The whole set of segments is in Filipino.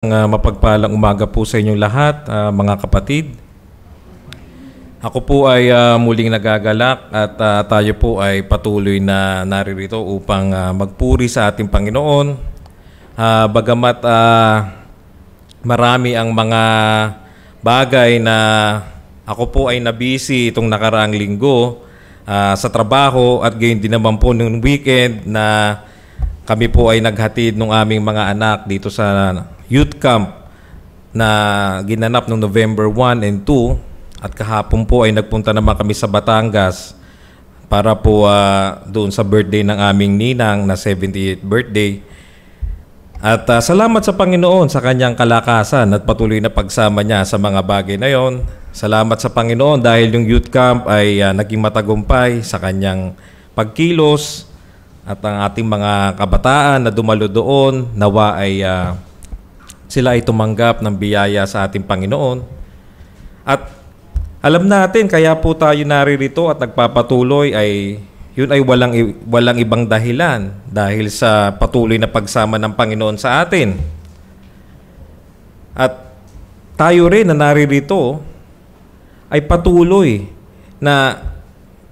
Mapagpalang umaga po sa inyong lahat, mga kapatid. Ako po ay muling nagagalak at tayo po ay patuloy na naririto upang magpuri sa ating Panginoon. Bagamat marami ang mga bagay na ako po ay nabisi itong nakaraang linggo sa trabaho at gayon din naman po ng weekend na kami po ay naghatid ng aming mga anak dito sa youth camp na ginanap noong November 1 and 2 at kahapon po ay nagpunta naman kami sa Batangas para po doon sa birthday ng aming ninang na 78th birthday. At salamat sa Panginoon sa kanyang kalakasan at patuloy na pagsama niya sa mga bagay na yon. Salamat sa Panginoon dahil yung youth camp ay naging matagumpay sa kanyang pagkilos at ang ating mga kabataan na dumalo doon nawa ay sila ay tumanggap ng biyaya sa ating Panginoon. At alam natin, kaya po tayo naririto at nagpapatuloy ay yun ay walang ibang dahilan dahil sa patuloy na pagsama ng Panginoon sa atin. At tayo rin na naririto ay patuloy na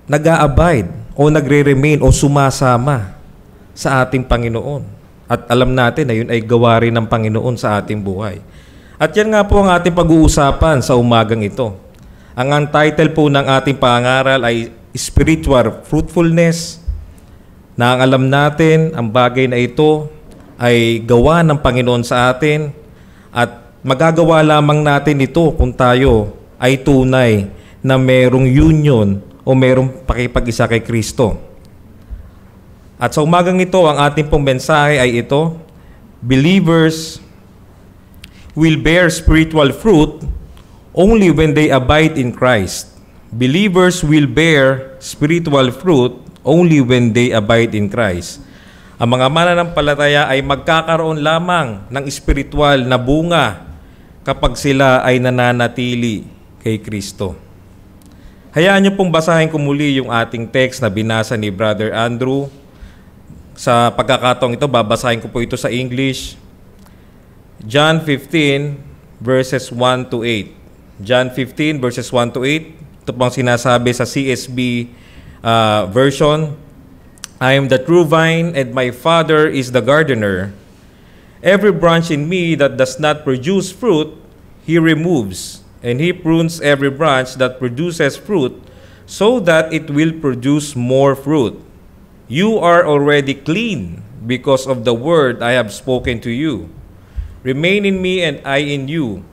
nag-a-abide o nagre-remain o sumasama sa ating Panginoon. At alam natin na yun ay gawa rin ng Panginoon sa ating buhay. At yan nga po ang ating pag-uusapan sa umagang ito. Ang title po ng ating pangaral ay Spiritual Fruitfulness, na ang alam natin, ang bagay na ito ay gawa ng Panginoon sa atin at magagawa lamang natin ito kung tayo ay tunay na merong union o merong pakipag-isa kay Kristo. At sa umagang ito, ang ating pong mensahe ay ito: believers will bear spiritual fruit only when they abide in Christ. Believers will bear spiritual fruit only when they abide in Christ. Ang mga mananampalataya ay magkakaroon lamang ng espiritual na bunga kapag sila ay nananatili kay Kristo. Hayaan niyo pong basahin ko muli yung ating text na binasa ni Brother Andrew. Sa pagkakataong ito, babasahin ko po ito sa English. John 15 verses 1 to 8. John 15 verses 1 to 8. Ito pong sinasabi sa CSB version. I am the true vine and my Father is the gardener. Every branch in me that does not produce fruit, He removes. And He prunes every branch that produces fruit so that it will produce more fruit. You are already clean because of the word I have spoken to you. Remain in me and I in you.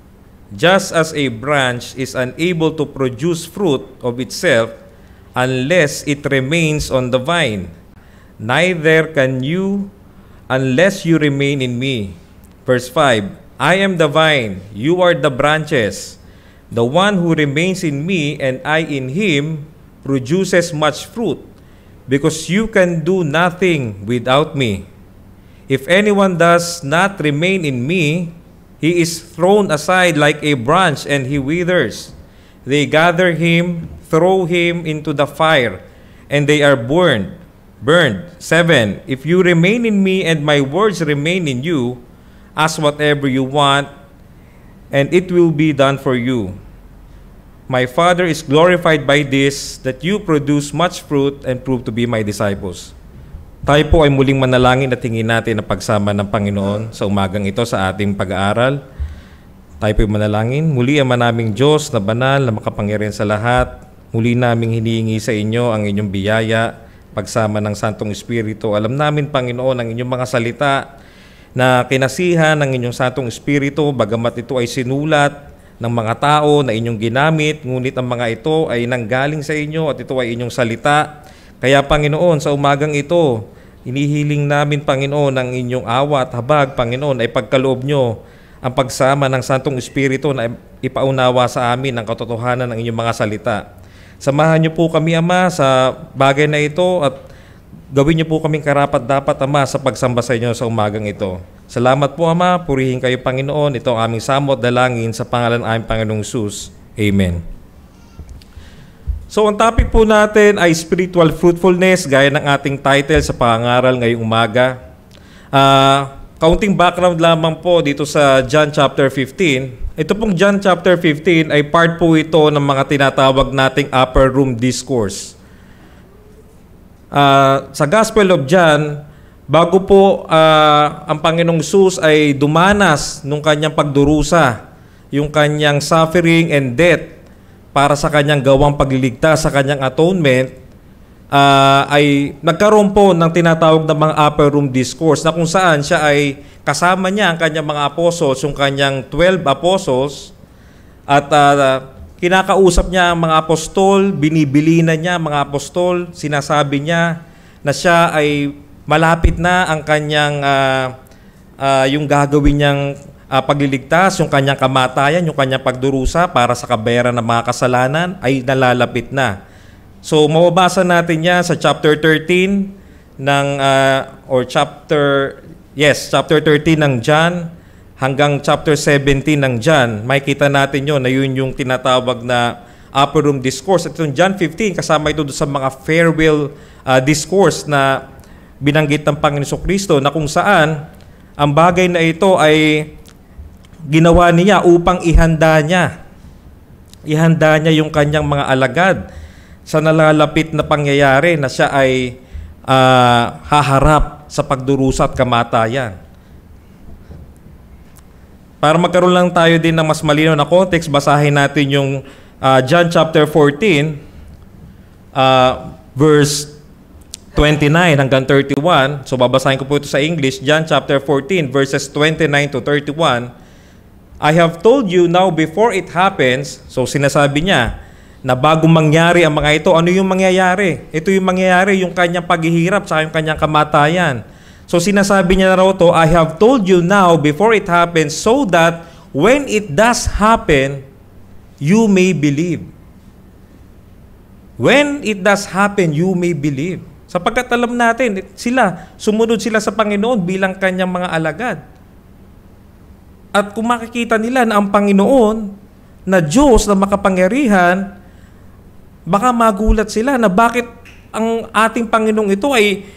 Just as a branch is unable to produce fruit of itself unless it remains on the vine, neither can you unless you remain in me. Verse 5, I am the vine, you are the branches. The one who remains in me and I in him produces much fruit, because you can do nothing without me. If anyone does not remain in me, he is thrown aside like a branch and he withers. They gather him, throw him into the fire, and they are burned. 7. If you remain in me and my words remain in you, ask whatever you want, and it will be done for you. My Father is glorified by this, that you produce much fruit and prove to be my disciples. Tayo po ay muling manalangin at tingin natin ang pagsama ng Panginoon sa umagang ito sa ating pag-aaral. Tayo po ay manalangin. Muli ang manaming Diyos na banal na makapangyarihan sa lahat. Muli naming hinihingi sa inyo ang inyong biyaya, pagsama ng Santong Espiritu. Alam namin, Panginoon, ang inyong mga salita na kinasihan ng inyong Santong Espiritu, bagamat ito ay sinulat ng mga tao na inyong ginamit, ngunit ang mga ito ay nanggaling sa inyo at ito ay inyong salita. Kaya, Panginoon, sa umagang ito, inihiling namin, Panginoon, ang inyong awa at habag, Panginoon, ay pagkaloob nyo ang pagsama ng Santong Espiritu na ipaunawa sa amin ang katotohanan ng inyong mga salita. Samahan niyo po kami, Ama, sa bagay na ito at gawin niyo po kaming karapat-dapat, Ama, sa pagsamba sa inyo sa umagang ito. Salamat po, Ama. Purihin kayo, Panginoon. Ito ang aming samot dalangin sa pangalan ng aming Panginoong Jesus. Amen. So, ang topic po natin ay spiritual fruitfulness, gaya ng ating title sa pangaral ngayong umaga. kaunting background lamang po dito sa John chapter 15. Ito pong John chapter 15 ay part po ito ng mga tinatawag nating upper room discourse. Sa Gospel of John, bago po ang Panginoong Jesus ay dumanas nung kanyang pagdurusa, yung kanyang suffering and death para sa kanyang gawang pagliligtas, sa kanyang atonement, ay nagkaroon po ng tinatawag na mga upper room discourse na kung saan siya ay kasama niya ang kanyang mga apostles, yung kanyang 12 apostles, at kinakausap niya ang mga apostol, binibilinan niya ang mga apostol, sinasabi niya na siya ay malapit na ang kanyang yung gagawin niyang pagliligtas, yung kanyang kamatayan, yung kanyang pagdurusa para sa kabayaran ng mga kasalanan ay nalalapit na. So, mababasa natin yan sa chapter 13 ng, chapter 13 ng John hanggang chapter 17 ng John. Makikita natin yun na yun yung tinatawag na upper room discourse. At itong John 15, kasama ito sa mga farewell discourse na binanggit ng Panginoon Kristo na kung saan ang bagay na ito ay ginawa niya upang ihanda niya yung kanyang mga alagad sa nalalapit na pangyayari na siya ay haharap sa pagdurusa at kamatayan. Para magkaroon lang tayo din ng mas malinaw na context, basahin natin yung John chapter 14, verse 29 hanggang 31. So babasahin ko po ito sa English. John chapter 14, verses 29 to 31. I have told you now before it happens, so sinasabi niya, na bago mangyari ang mga ito, ano yung mangyayari? Ito yung mangyayari, yung kanyang paghihirap sa yung kanyang kamatayan. So sinasabi niya na raw to, I have told you now before it happens so that when it does happen, you may believe. When it does happen, you may believe. Sapagkat alam natin, sumunod sila sa Panginoon bilang kanyang mga alagad. At kung makikita nila na ang Panginoon, na Diyos na makapangyarihan, baka magulat sila na bakit ang ating Panginoong ito ay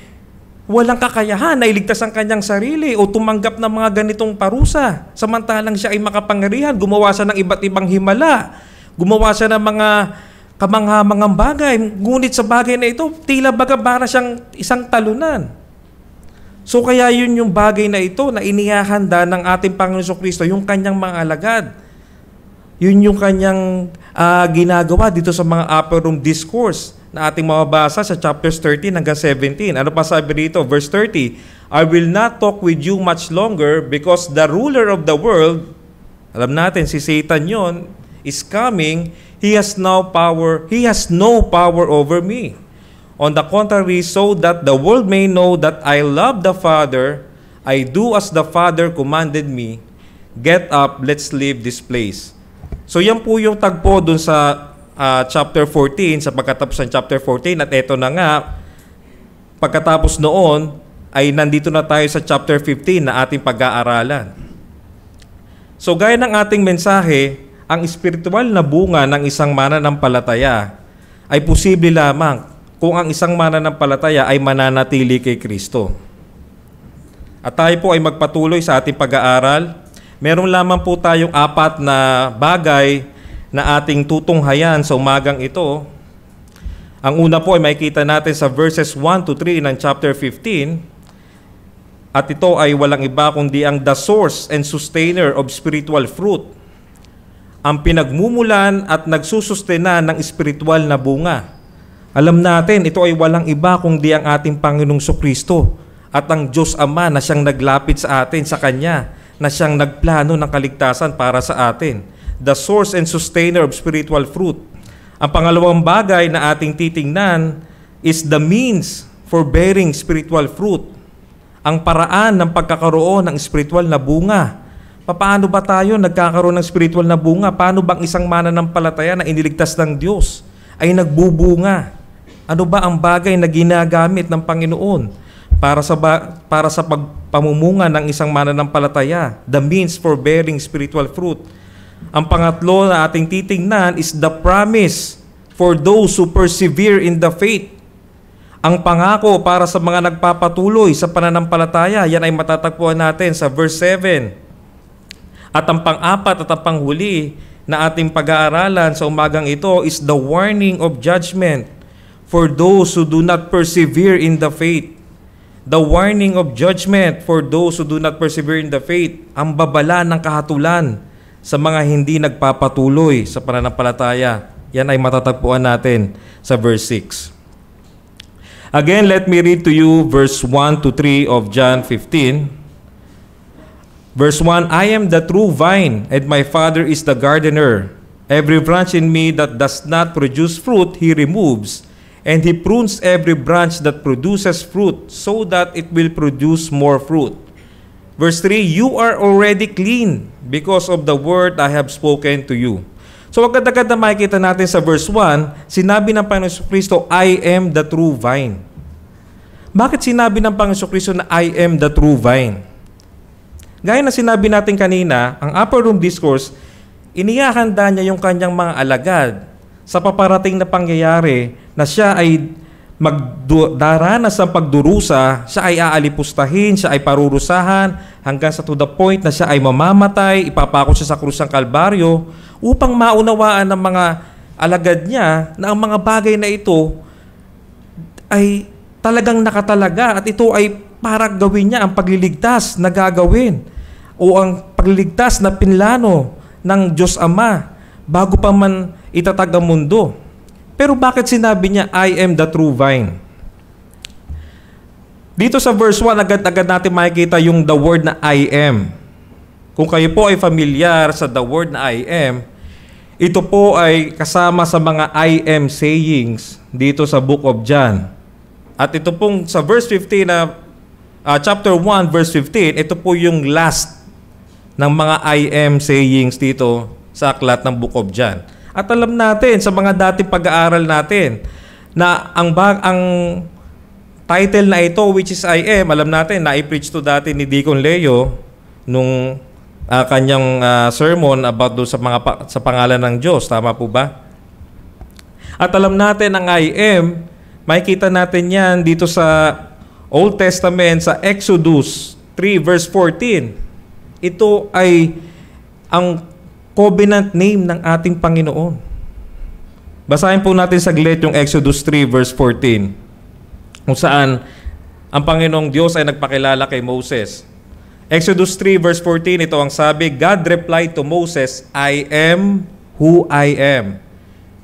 walang kakayahan na iligtas ang kanyang sarili o tumanggap ng mga ganitong parusa. Samantalang siya ay makapangyarihan, gumawa siya ng iba't ibang himala, gumawa siya ng mga kamangha-mangang bagay. Ngunit sa bagay na ito, tila baga para siyang isang talunan. So kaya yun yung bagay na ito na inihahanda ng ating Panginoon Kristo, yung kanyang mga alagad. Yun yung kanyang ginagawa dito sa mga upper room discourse na ating mababasa sa chapters 13 hanggang 17. Ano pa sabi dito? Verse 30, I will not talk with you much longer because the ruler of the world, alam natin si Satan yon, is coming. He has no power over me. On the contrary, so that the world may know that I love the Father, I do as the Father commanded me. Get up, let's leave this place. So yan po yung tagpo dun sa chapter 14, sa pagkatapos ng chapter 14. At eto na nga, pagkatapos noon, ay nandito na tayo sa chapter 15 na ating pag-aaralan. So gaya ng ating mensahe, ang espiritual na bunga ng isang mananampalataya ay posible lamang kung ang isang mananampalataya ay mananatili kay Kristo. At tayo po ay magpatuloy sa ating pag-aaral. Meron lamang po tayong 4 na bagay na ating tutunghayan sa umagang ito. Ang una po ay makikita natin sa verses 1 to 3 ng chapter 15. At ito ay walang iba kundi ang the source and sustainer of spiritual fruit. Ang pinagmumulan at nagsusustena ng espiritual na bunga. Alam natin, ito ay walang iba kundi ang ating Panginoong Kristo at ang Diyos Ama na siyang naglapit sa atin, sa Kanya, na siyang nagplano ng kaligtasan para sa atin. The source and sustainer of spiritual fruit. Ang pangalawang bagay na ating titingnan is the means for bearing spiritual fruit. Ang paraan ng pagkakaroon ng spiritual na bunga. Paano ba tayo nagkakaroon ng spiritual na bunga? Paano bang isang mananampalataya na iniligtas ng Diyos ay nagbubunga? Ano ba ang bagay na ginagamit ng Panginoon para sa pagpamumunga ng isang mananampalataya? The means for bearing spiritual fruit. Ang pangatlo na ating titingnan is the promise for those who persevere in the faith. Ang pangako para sa mga nagpapatuloy sa pananampalataya, yan ay matatagpuan natin sa verse 7. At ang pang-apat at ang panghuli na ating pag-aaralan sa umagang ito is the warning of judgment for those who do not persevere in the faith. The warning of judgment for those who do not persevere in the faith. Ang babala ng kahatulan sa mga hindi nagpapatuloy sa pananampalataya. Yan ay matatagpuan natin sa verse 6. Again, let me read to you verse 1 to 3 of John 15. Verse 1, I am the true vine, and my Father is the gardener. Every branch in me that does not produce fruit, He removes, and He prunes every branch that produces fruit, so that it will produce more fruit. Verse 3, you are already clean because of the word I have spoken to you. So agad-agad na makikita natin sa verse 1, sinabi ng Panginoon Kristo, I am the true vine. Bakit sinabi ng Panginoon Kristo na I am the true vine? Gaya na sinabi natin kanina, ang upper room discourse, inihahanda niya yung kanyang mga alagad sa paparating na pangyayari na siya ay magdaranas ng pagdurusa, siya ay aalipustahin, siya ay parurusahan, hanggang sa to the point na siya ay mamamatay, ipapako siya sa krus ng Kalbaryo, upang maunawaan ng mga alagad niya na ang mga bagay na ito ay talagang nakatalaga at ito ay para gawin niya ang pagliligtas na gagawin o ang pagliligtas na pinlano ng Diyos Ama bago pa man itatag ang mundo. Pero bakit sinabi niya, I am the true vine? Dito sa verse 1, agad-agad natin makikita yung the word na I am. Kung kayo po ay familiar sa the word na I am, ito po ay kasama sa mga I am sayings dito sa book of John. At ito pong sa verse 15 na chapter 1 verse 15, ito po yung last ng mga I am sayings dito sa aklat ng book of John. At alam natin sa mga dating pag-aaral natin na ang title na ito, which is I am, alam natin na i-preach to dati ni Deacon Leo nung kanyang sermon about do sa sa pangalan ng Diyos. Tama po ba? At alam natin ang I am, makikita natin yan dito sa Old Testament sa Exodus 3 verse 14. Ito ay ang covenant name ng ating Panginoon. Basahin po natin saglit yung Exodus 3 verse 14, kung saan ang Panginoong Diyos ay nagpakilala kay Moses. Exodus 3 verse 14, ito ang sabi, God replied to Moses, I am who I am.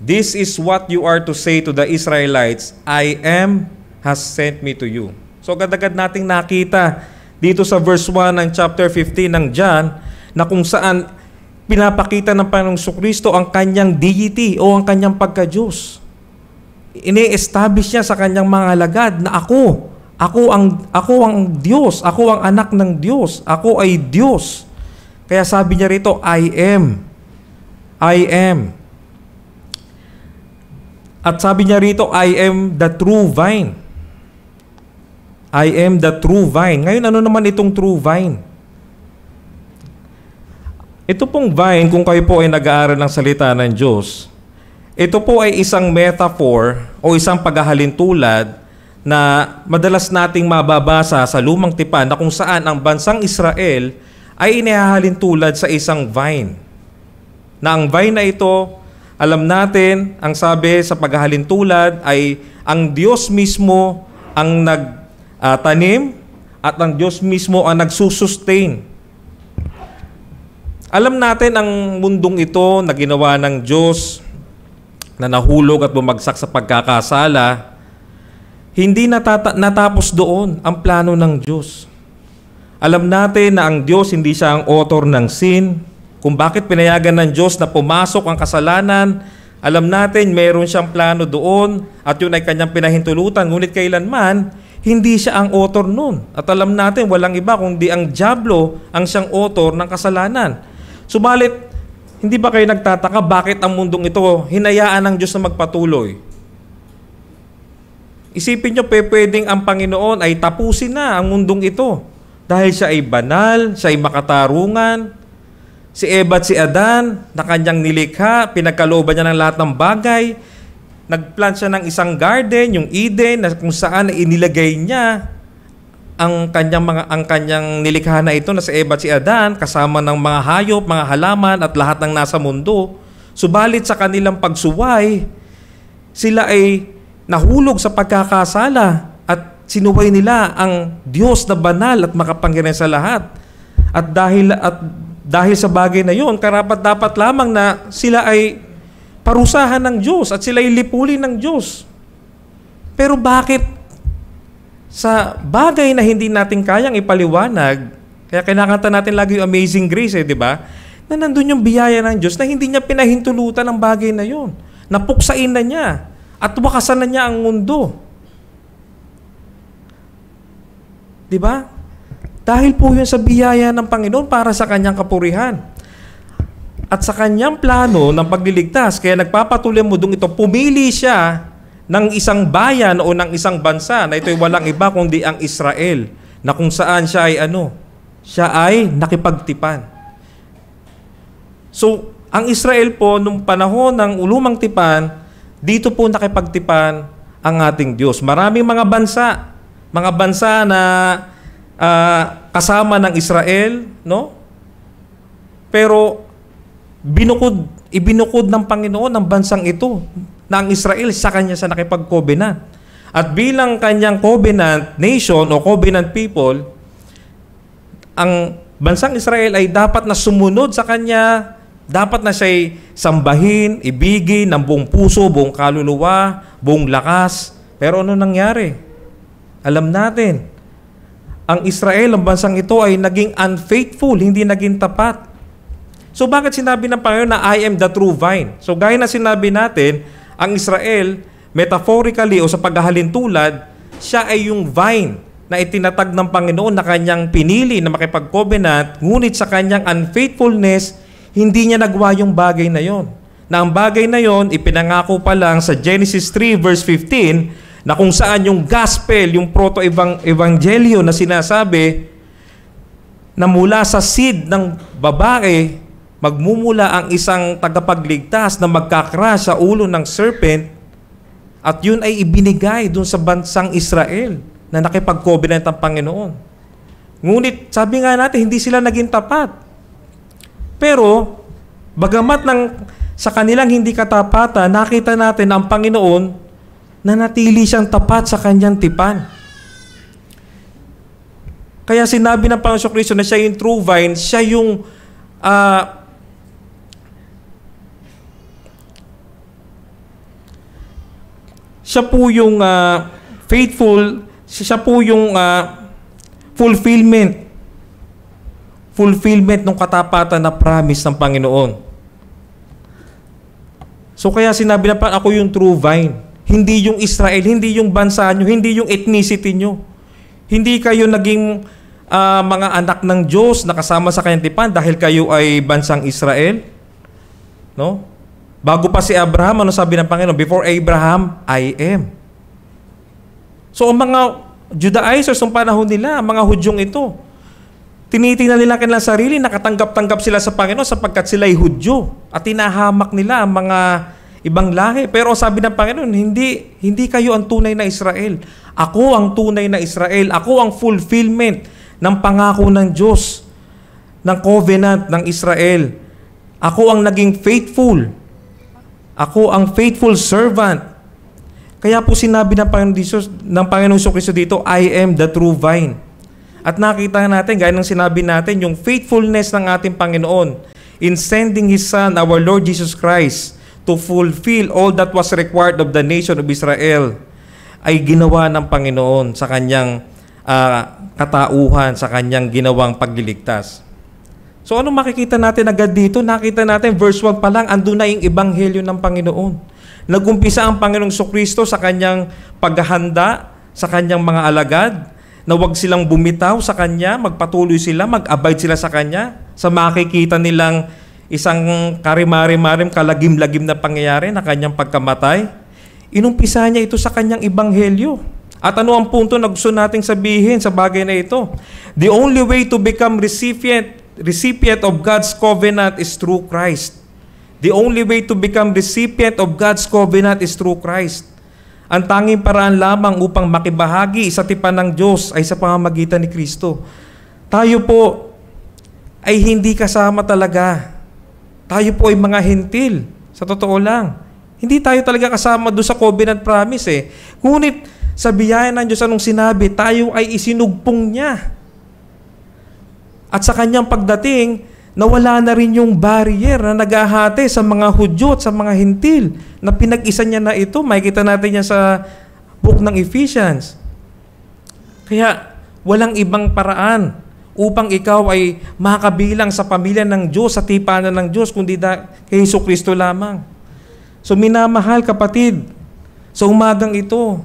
This is what you are to say to the Israelites, I am has sent me to you. So agad-agad nating nakita dito sa verse 1 ng chapter 15 ng John na kung saan pinapakita ng Panginoong Kristo ang kanyang deity o ang kanyang pagka-Diyos. Ini-establish niya sa kanyang mga alagad na ako ang Diyos, ako ang anak ng Diyos, ako ay Diyos. Kaya sabi niya rito, I am. I am. At sabi niya rito, I am the true vine. I am the true vine. Ngayon, ano naman itong true vine? Ito pong vine, kung kayo po ay nag-aaral ng salita ng Diyos, ito po ay isang metaphor o isang paghahalintulad na madalas nating mababasa sa lumang tipan na kung saan ang bansang Israel ay inihahalintulad sa isang vine. Na ang vine na ito, alam natin, ang sabi sa paghahalintulad ay ang Diyos mismo ang nagtanim at ang Diyos mismo ang nagsusustain. Alam natin ang mundong ito na ginawa ng Diyos na nahulog at bumagsak sa pagkakasala, hindi natapos doon ang plano ng Diyos. Alam natin na ang Diyos hindi siya ang author ng sin. Kung bakit pinayagan ng Diyos na pumasok ang kasalanan, alam natin meron siyang plano doon at yun ay kanyang pinahintulutan. Ngunit kailanman, hindi siya ang author nun. At alam natin, walang iba kundi ang dyablo ang siyang author ng kasalanan. Subalit, hindi ba kayo nagtataka bakit ang mundong ito hinayaan ng Diyos na magpatuloy? Isipin nyo, pwedeng ang Panginoon ay tapusin na ang mundong ito. Dahil siya ay banal, siya ay makatarungan. Si Eva at si Adan, na kanyang nilikha, pinagkalooban niya ng lahat ng bagay. nagplant siya ng isang garden, yung Eden, na kung saan inilagay niya ang kanyang nilikha na ito na si Eva at si Adan, kasama ng mga hayop, mga halaman at lahat ng nasa mundo. Subalit sa kanilang pagsuway, sila ay nahulog sa pagkakasala at sinuway nila ang Diyos na banal at makapangyarihan sa lahat. At dahil sa bagay na yon, karapat-dapat lamang na sila ay parusahan ng Diyos at sila ay lipulin ng Diyos. Pero bakit sa bagay na hindi natin kayang ipaliwanag, kaya kinakanta natin lagi yung Amazing Grace, di ba? Na nandun yung biyaya ng Diyos na hindi niya pinahintulutan ang bagay na yon. Napuksain na niya at wakasan na niya ang mundo. Di ba? Dahil po yun sa biyaya ng Panginoon para sa kanyang kapurihan. At sa kanyang plano ng pagliligtas, kaya nagpapatuloy mo dong ito, pumili siya ng isang bayan o ng isang bansa na ito'y walang iba kundi ang Israel, na kung saan siya ay nakipagtipan. So, ang Israel po, nung panahon ng lumang tipan, dito po nakipagtipan ang ating Diyos. Maraming mga bansa na kasama ng Israel, no? Pero ibinukod ng Panginoon ng bansang ito na ang Israel sa kanya sa nakipag-covenant. At bilang kanyang covenant nation o covenant people, ang bansang Israel ay dapat na sumunod sa kanya, dapat na siya'y sambahin, ibigin ng buong puso, buong kaluluwa, buong lakas. Pero ano nangyari? Alam natin, ang Israel, ang bansang ito ay naging unfaithful, hindi naging tapat. So bakit sinabi ng Panginoon na I am the true vine? So gaya na sinabi natin, ang Israel, metaphorically o sa paghahalintulad, siya ay yung vine na itinatag ng Panginoon na kanyang pinili na makipag-covenant, ngunit sa kanyang unfaithfulness, hindi niya nagawa yung bagay na yon. Na ang bagay na yon, ipinangako pa lang sa Genesis 3 verse 15, na kung saan yung gospel, yung proto-evangelyo na sinasabi, na mula sa seed ng babae, magmumula ang isang tagapagligtas na magkakras sa ulo ng serpent at yun ay ibinigay dun sa bansang Israel na nakipag-covenant ang Panginoon. Ngunit sabi nga natin, hindi sila naging tapat. Pero, bagamat sa kanilang hindi katapatan, nakita natin ang Panginoon na natili siyang tapat sa kanyang tipan. Kaya sinabi ng Panginoon Kristo na siya yung true vine, siya yung siya po yung faithful, siya po yung fulfillment ng katapatan na promise ng Panginoon. So kaya sinabi na ako yung true vine. Hindi yung Israel, hindi yung bansa nyo, hindi yung ethnicity nyo. Hindi kayo naging mga anak ng Diyos na kasama sa kanyang tipan dahil kayo ay bansang Israel. No? Bago pa si Abraham, ano sabi ng Panginoon? Before Abraham, I am. So, ang mga Judaizers ng panahon nila, ang mga Hudyong ito, tinitingnan nila kanilang sarili, nakatanggap-tanggap sila sa Panginoon sapagkat sila ay Hudyo. At tinahamak nila ang mga ibang lahi. Pero sabi ng Panginoon, hindi kayo ang tunay na Israel. Ako ang tunay na Israel. Ako ang fulfillment ng pangako ng Diyos, ng covenant ng Israel. Ako ang naging faithful. Ako ang faithful servant. Kaya po sinabi ng Panginoon Kristo dito, I am the true vine. At nakita natin, gaya ng sinabi natin, yung faithfulness ng ating Panginoon in sending His Son, our Lord Jesus Christ, to fulfill all that was required of the nation of Israel, ay ginawa ng Panginoon sa kanyang katauhan, sa kanyang ginawang pagliligtas. So ano makikita natin agad dito? Nakita natin, verse 1 pa lang, andun na yung ebanghelyo ng Panginoon. Nagumpisa ang Panginoong Kristo sa kanyang paghahanda, sa kanyang mga alagad, na wag silang bumitaw sa kanya, magpatuloy sila, mag-abide sila sa kanya, sa makikita nilang isang karimari-marim, kalagim-lagim na pangyayari na kanyang pagkamatay. Inumpisa niya ito sa kanyang ebanghelyo. At ano ang punto na gusto nating sabihin sa bagay na ito? The only way to become recipient of God's covenant is through Christ. The only way to become recipient of God's covenant is through Christ. Ang tanging paraan lamang upang makibahagi sa tipan ng Diyos ay sa pamamagitan ni Kristo. Tayo po ay hindi kasama talaga. Tayo po ay mga hentil. Sa totoo lang. Hindi tayo talaga kasama doon sa covenant promise eh. Ngunit sa biyaya ng Diyos anong sinabi, tayo ay isinugpong niya. At sa kanyang pagdating, nawala na rin yung barrier na naghahati sa mga Hudyo at sa mga hentil na pinag-isa niya na ito. Makikita natin yan sa book ng Ephesians. Kaya walang ibang paraan upang ikaw ay makabilang sa pamilya ng Diyos, sa tipanan ng Diyos, kundi kay Jesucristo lamang. So minamahal kapatid, sa umagang ito,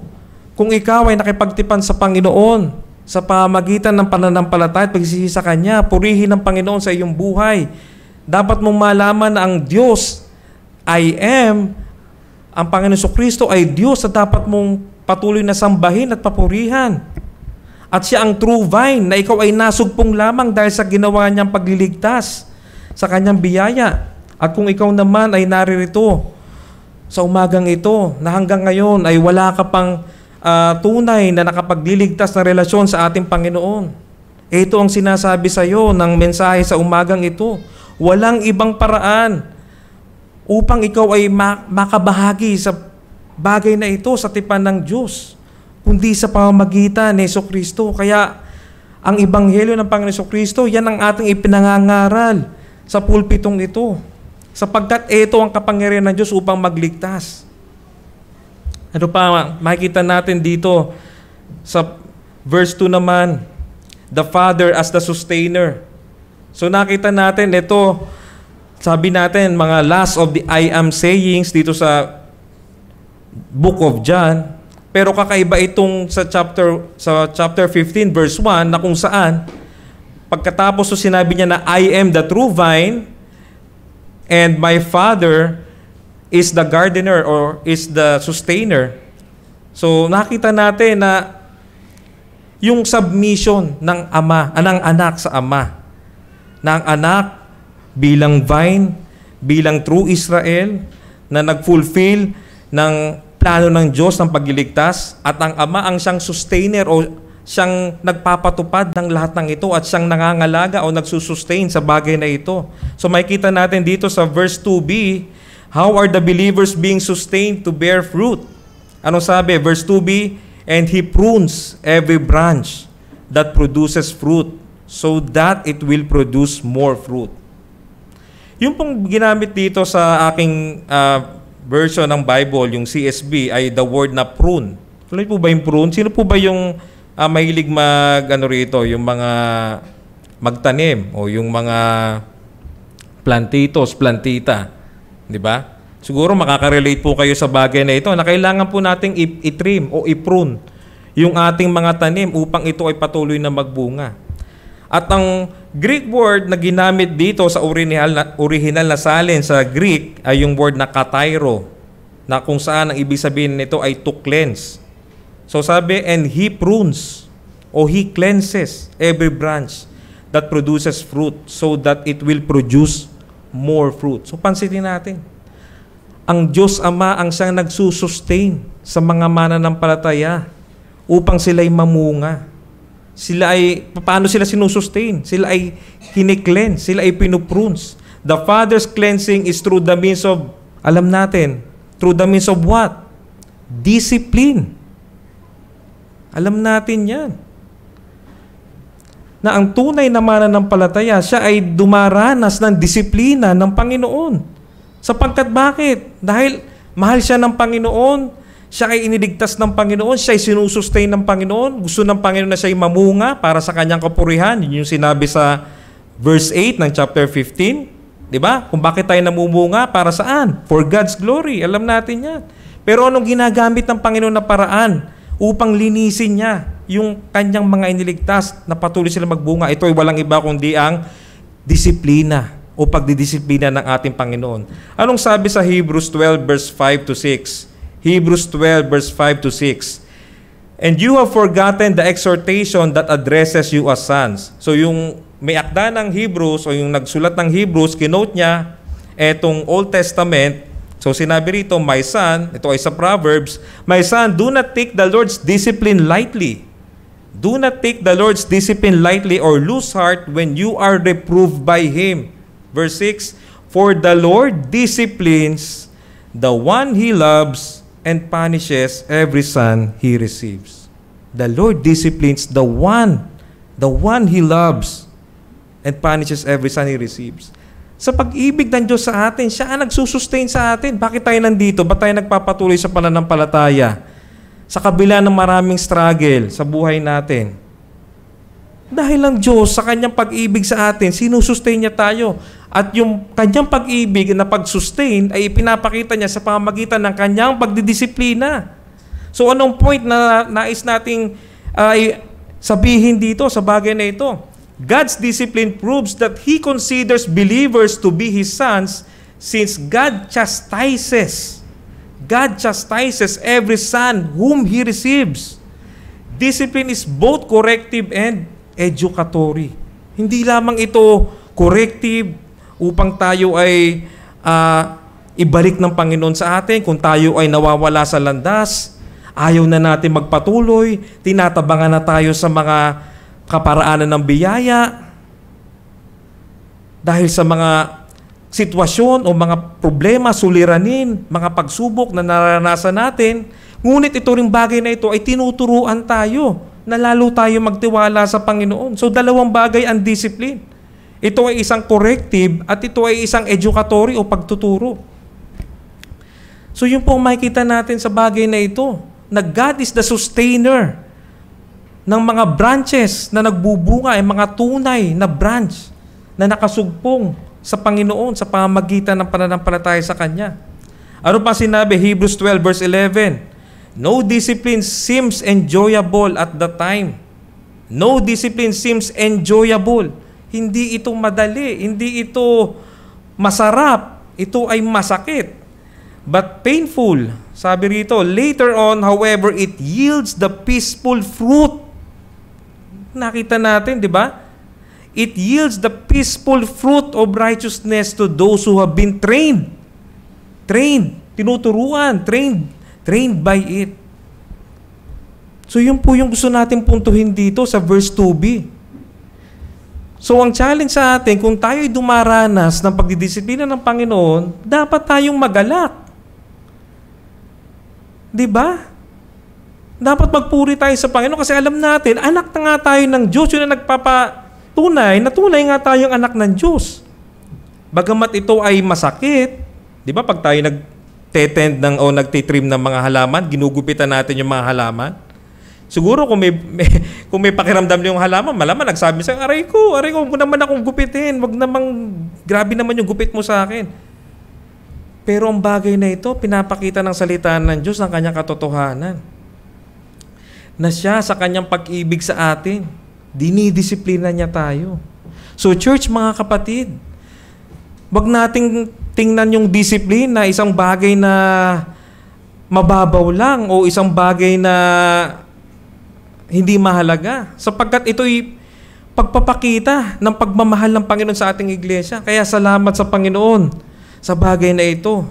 kung ikaw ay nakipagtipan sa Panginoon, sa pamagitan ng pananampalataya at pagsisisi sa Kanya, purihin ng Panginoon sa iyong buhay. Dapat mong malaman na ang Diyos, I am, ang Panginoon Jesucristo ay Diyos na dapat mong patuloy na sambahin at papurihan. At siya ang true vine na ikaw ay nasugpong lamang dahil sa ginawa niyang pagliligtas sa Kanyang biyaya. At kung ikaw naman ay naririto sa umagang ito na hanggang ngayon ay wala ka pang tunay na nakapagliligtas na relasyon sa ating Panginoon. Ito ang sinasabi sa iyo ng mensahe sa umagang ito. Walang ibang paraan upang ikaw ay makabahagi sa bagay na ito sa tipan ng Diyos, kundi sa pamamagitan ni Jesucristo. Kaya ang Ebanghelyo ng Panginoon Jesucristo, yan ang ating ipinangangaral sa pulpitong ito. Sapagkat ito ang kapangyarihan ng Diyos upang magligtas. Ano pa makikita natin dito sa verse 2 naman, the Father as the sustainer. So nakita natin ito, sabi natin mga last of the I am sayings dito sa book of John, pero kakaiba itong sa chapter 15 verse 1 na kung saan pagkatapos so sinabi niya na I am the true vine and my Father is the gardener or is the sustainer. So nakita natin na yung submission ng anak sa ama. Na ang anak bilang vine, bilang true Israel na nag-fulfill ng plano ng Diyos ng pagliligtas at ang ama ang siyang sustainer o siyang nagpapatupad ng lahat ng ito at siyang nangangalaga o nagsusustain sa bagay na ito. So makikita natin dito sa verse 2b, how are the believers being sustained to bear fruit? Ano sabi? Verse 2b, and He prunes every branch that produces fruit so that it will produce more fruit. Yung pong ginamit dito sa aking version ng Bible, yung CSB, ay the word na prune. Ano po ba yung prune? Sino po ba yung mahilig yung mga magtanim o yung mga plantita? Di ba? Siguro makaka-relate po kayo sa bagay na ito na kailangan po nating i-trim o i-prune yung ating mga tanim upang ito ay patuloy na magbunga. At ang Greek word na ginamit dito sa original na salin sa Greek ay yung word na katairo, na kung saan ang ibig sabihin nito ay to cleanse. So sabi, and He prunes o He cleanses every branch that produces fruit so that it will produce more fruit. So pansinin natin, ang Diyos Ama ang siyang nagsusustain sa mga mananampalataya upang sila ay mamunga. Paano sila sinusustain? Sila ay kine-cleanse, sila ay pinuprunes. The Father's cleansing is through the means of, alam natin, through the means of what? Discipline. Alam natin yan. Na ang tunay na mananampalataya, siya ay dumaranas ng disiplina ng Panginoon. Sapagkat bakit? Dahil mahal siya ng Panginoon, siya ay iniligtas ng Panginoon, siya ay sinusustain ng Panginoon, gusto ng Panginoon na siya ay mamunga para sa kanyang kapurihan. Yun yung sinabi sa verse 8 ng chapter 15. Diba? Kung bakit tayo namumunga, para saan? For God's glory. Alam natin yan. Pero anong ginagamit ng Panginoon na paraan upang linisin niya yung kanyang mga iniligtas na patuloy sila magbunga? Ito ay walang iba kundi ang disiplina o pagdidisiplina ng ating Panginoon. Anong sabi sa Hebrews 12 verse 5 to 6? Hebrews 12 verse 5 to 6. And you have forgotten the exhortation that addresses you as sons. So yung may akda ng Hebrews o yung nagsulat ng Hebrews, kinote niya, etong Old Testament. So sinabi rito, my son, ito ay sa Proverbs, my son, do not take the Lord's discipline lightly. Do not take the Lord's discipline lightly or lose heart when you are reproved by Him. Verse 6, for the Lord disciplines the one He loves and punishes every son He receives. The Lord disciplines the one He loves and punishes every son He receives. Sa pag-ibig ng Diyos sa atin, siya ang nagsusustain sa atin. Bakit tayo nandito? Ba't tayo nagpapatuloy sa pananampalataya? Sa kabila ng maraming struggle sa buhay natin. Dahil ang Diyos sa kanyang pag-ibig sa atin, sinusustain niya tayo. At yung kanyang pag-ibig na pag-sustain ay ipinapakita niya sa pamamagitan ng kanyang pagdidisiplina. So anong point na nais nating sabihin dito sa bagay na ito? God's discipline proves that He considers believers to be His sons since God chastises every son whom He receives. Discipline is both corrective and educatory. Hindi lamang ito corrective upang tayo ay ibalik ng Panginoon sa atin kung tayo ay nawawala sa landas, ayaw na natin magpatuloy, tinatabangan na tayo sa mga kaparaanan ng biyaya dahil sa mga sitwasyon o mga problema, suliranin, mga pagsubok na naranasan natin. Ngunit ito ring bagay na ito ay tinuturuan tayo na lalo tayo magtiwala sa Panginoon. So dalawang bagay ang discipline. Ito ay isang corrective at ito ay isang educatory o pagtuturo. So yun po makikita natin sa bagay na ito, na God is the sustainer ng mga branches na nagbubunga, ay mga tunay na branch na nakasugpong sa Panginoon sa pamamagitan ng pananampalataya sa Kanya. Ano pa sinabi? Hebrews 12 verse 11, no discipline seems enjoyable at the time. No discipline seems enjoyable. Hindi ito madali, hindi ito masarap, ito ay masakit. But painful. Sabi rito, later on, however, it yields the peaceful fruit. Nakita natin, di ba? It yields the peaceful fruit of righteousness to those who have been trained. Tinuturuan, trained by it. So yun po yung gusto natin puntuhin dito sa verse 2b. So ang challenge sa atin, kung tayo'y dumaranas ng pagdidisiplina ng Panginoon, dapat tayong magalak. Di ba? Dapat magpuri tayo sa Panginoon kasi alam natin, anak na nga tayo ng Diyos. Yun na nagpapatunay, na tunay nga tayong anak ng Diyos. Bagamat ito ay masakit, di ba? Pag tayo nagtetend o nagtitrim ng mga halaman, ginugupitan natin yung mga halaman. Siguro kung may pakiramdam yung halaman, malaman nagsabi sa aray ko, huwag mo naman akong gupitin. Wag namang, grabe naman yung gupit mo sa akin. Pero ang bagay na ito, pinapakita ng salita ng Diyos ang kanyang katotohanan. Na siya sa kanyang pag-ibig sa atin, dinidisiplina niya tayo. So church, mga kapatid, wag nating tingnan yung discipline na isang bagay na mababaw lang o isang bagay na hindi mahalaga. Sapagkat ito'y pagpapakita ng pagmamahal ng Panginoon sa ating iglesia. Kaya salamat sa Panginoon sa bagay na ito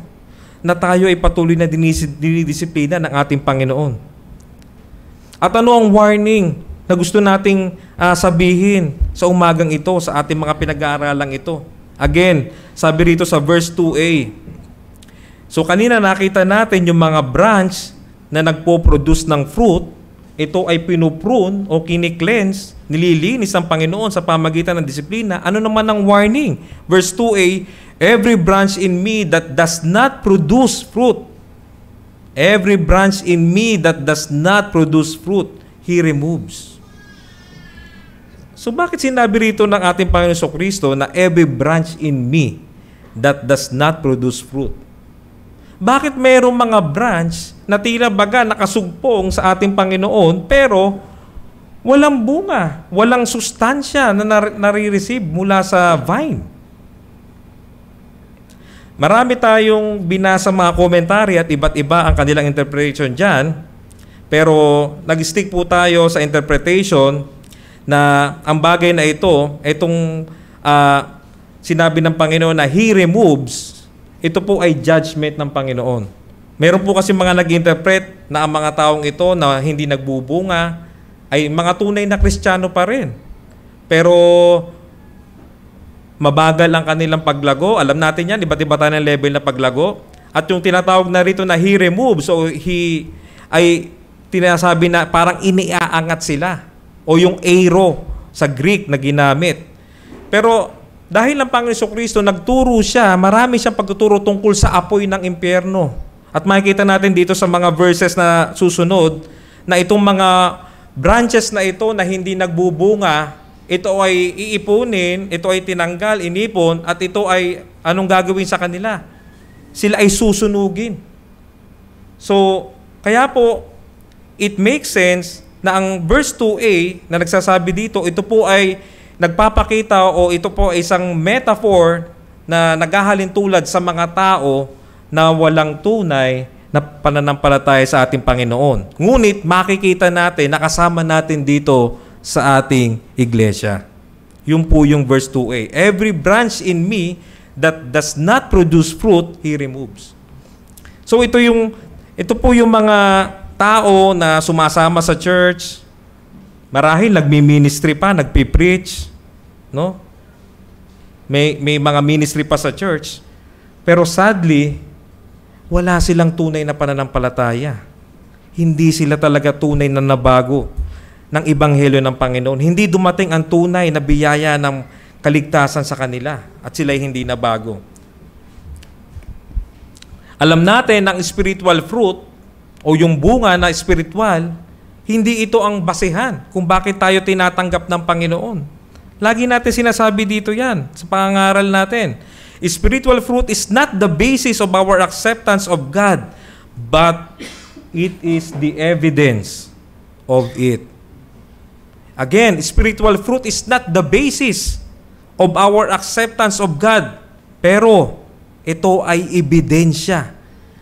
na tayo ay patuloy na dinidisiplina ng ating Panginoon. At ano ang warning na gusto nating sabihin sa umagang ito, sa ating mga pinag-aaralang ito? Again, sabi rito sa verse 2a. So kanina nakita natin yung mga branch na nagpo-produce ng fruit, ito ay pinuprune o kiniklense, nililinis ng Panginoon sa pamagitan ng disiplina. Ano naman ang warning? Verse 2a, every branch in me that does not produce fruit, every branch in me that does not produce fruit, He removes. So bakit sinabi rito ng ating Panginoon Kristo na every branch in me that does not produce fruit? Bakit mayroong mga branch na tila baga nakasugpong sa ating Panginoon pero walang bunga, walang sustansya na nare-receive mula sa vine? Marami tayong binasa mga komentary at iba't iba ang kanilang interpretation dyan. Pero nag-stick po tayo sa interpretation na ang bagay na ito, itong sinabi ng Panginoon na He removes, ito po ay judgment ng Panginoon. Meron po kasi mga nag-interpret na ang mga taong ito na hindi nagbubunga ay mga tunay na Kristiyano pa rin. Pero mabagal ang kanilang paglago. Alam natin yan, iba't iba tayo ng level na paglago. At yung tinatawag na rito na he removes, so he ay tinasabi na parang iniaangat sila. O yung aero sa Greek na ginamit. Pero dahil ang Panginoon Jesucristo nagturo siya, marami siyang pagtuturo tungkol sa apoy ng impyerno. At makikita natin dito sa mga verses na susunod na itong mga branches na ito na hindi nagbubunga, ito ay iipunin, ito ay tinanggal, inipon, at ito ay anong gagawin sa kanila? Sila ay susunugin. So, kaya po, it makes sense na ang verse 2a na nagsasabi dito, ito po ay nagpapakita o ito po ay isang metaphor na naghahalintulad sa mga tao na walang tunay na pananampalataya sa ating Panginoon. Ngunit makikita natin, nakasama natin dito sa ating iglesia. Yung po yung verse 2a. Every branch in me that does not produce fruit, he removes. So ito po yung mga tao na sumasama sa church, marahil nagmi-ministry pa, nagpi-preach, no? May mga ministry pa sa church. Pero sadly, wala silang tunay na pananampalataya. Hindi sila talaga tunay na nabago ng ebanghelyo ng Panginoon. Hindi dumating ang tunay na biyaya ng kaligtasan sa kanila at sila'y hindi nabago. Alam natin ang spiritual fruit o yung bunga na spiritual, hindi ito ang basehan kung bakit tayo tinatanggap ng Panginoon. Lagi natin sinasabi dito yan sa pangangaral natin. Spiritual fruit is not the basis of our acceptance of God, but it is the evidence of it. Again, spiritual fruit is not the basis of our acceptance of God, pero ito ay ebidensya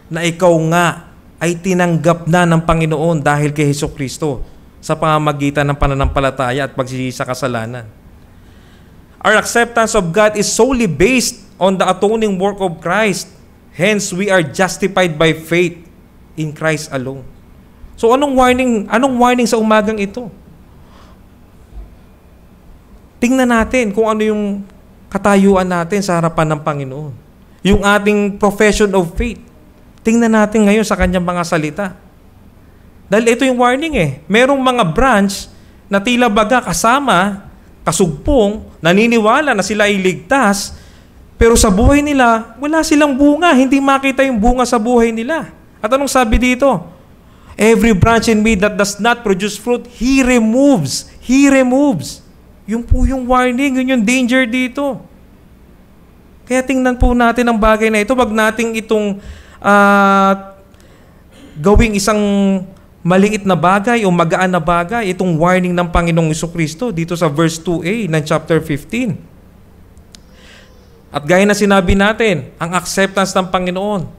na ikaw nga ay tinanggap na ng Panginoon dahil kay Jesucristo sa pamamagitan ng pananampalataya at pagsisisi sa kasalanan. Our acceptance of God is solely based on the atoning work of Christ. Hence, we are justified by faith in Christ alone. So anong warning sa umagang ito? Tingnan natin kung ano yung katayuan natin sa harapan ng Panginoon. Yung ating profession of faith. Tingnan natin ngayon sa kanyang mga salita. Dahil ito yung warning eh. Merong mga branch na tila baga kasama, kasugpong, naniniwala na sila ay ligtas, pero sa buhay nila, wala silang bunga. Hindi makita yung bunga sa buhay nila. At anong sabi dito? Every branch in me that does not produce fruit, He removes. He removes. Yung po yung warning, yun yung danger dito. Kaya tingnan po natin ang bagay na ito. Wag nating itong gawing isang maliit na bagay o magaan na bagay, itong warning ng Panginoong Jesucristo dito sa verse 2a ng chapter 15. At gaya na sinabi natin, ang acceptance ng Panginoon,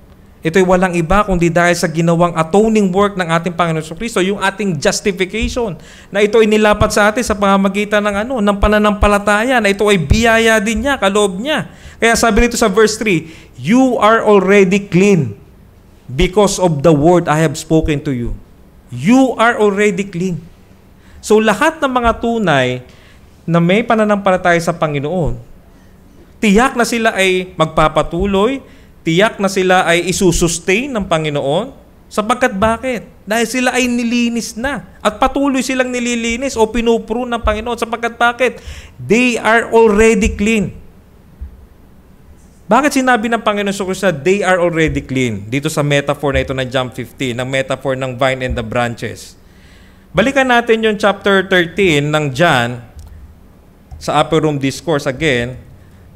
ito'y walang iba kundi dahil sa ginawang atoning work ng ating Panginoong Jesucristo, yung ating justification, na ito ay nilapat sa atin sa pamamagitan ng pananampalataya, na ito ay biyaya din niya, kaloob niya. Kaya sabi nito sa verse 3, you are already clean because of the word I have spoken to you. You are already clean. So lahat ng mga tunay na may pananampalataya sa Panginoon, tiyak na sila ay magpapatuloy, tiyak na sila ay isusustain ng Panginoon. Sapagkat bakit? Dahil sila ay nilinis na. At patuloy silang nililinis o pinupro ng Panginoon. Sapagkat bakit? They are already clean. Bakit sinabi ng Panginoon Jesucristo na they are already clean? Dito sa metaphor na ito ng John 15, ng metaphor ng vine and the branches. Balikan natin yung chapter 13 ng John sa Upper Room Discourse again,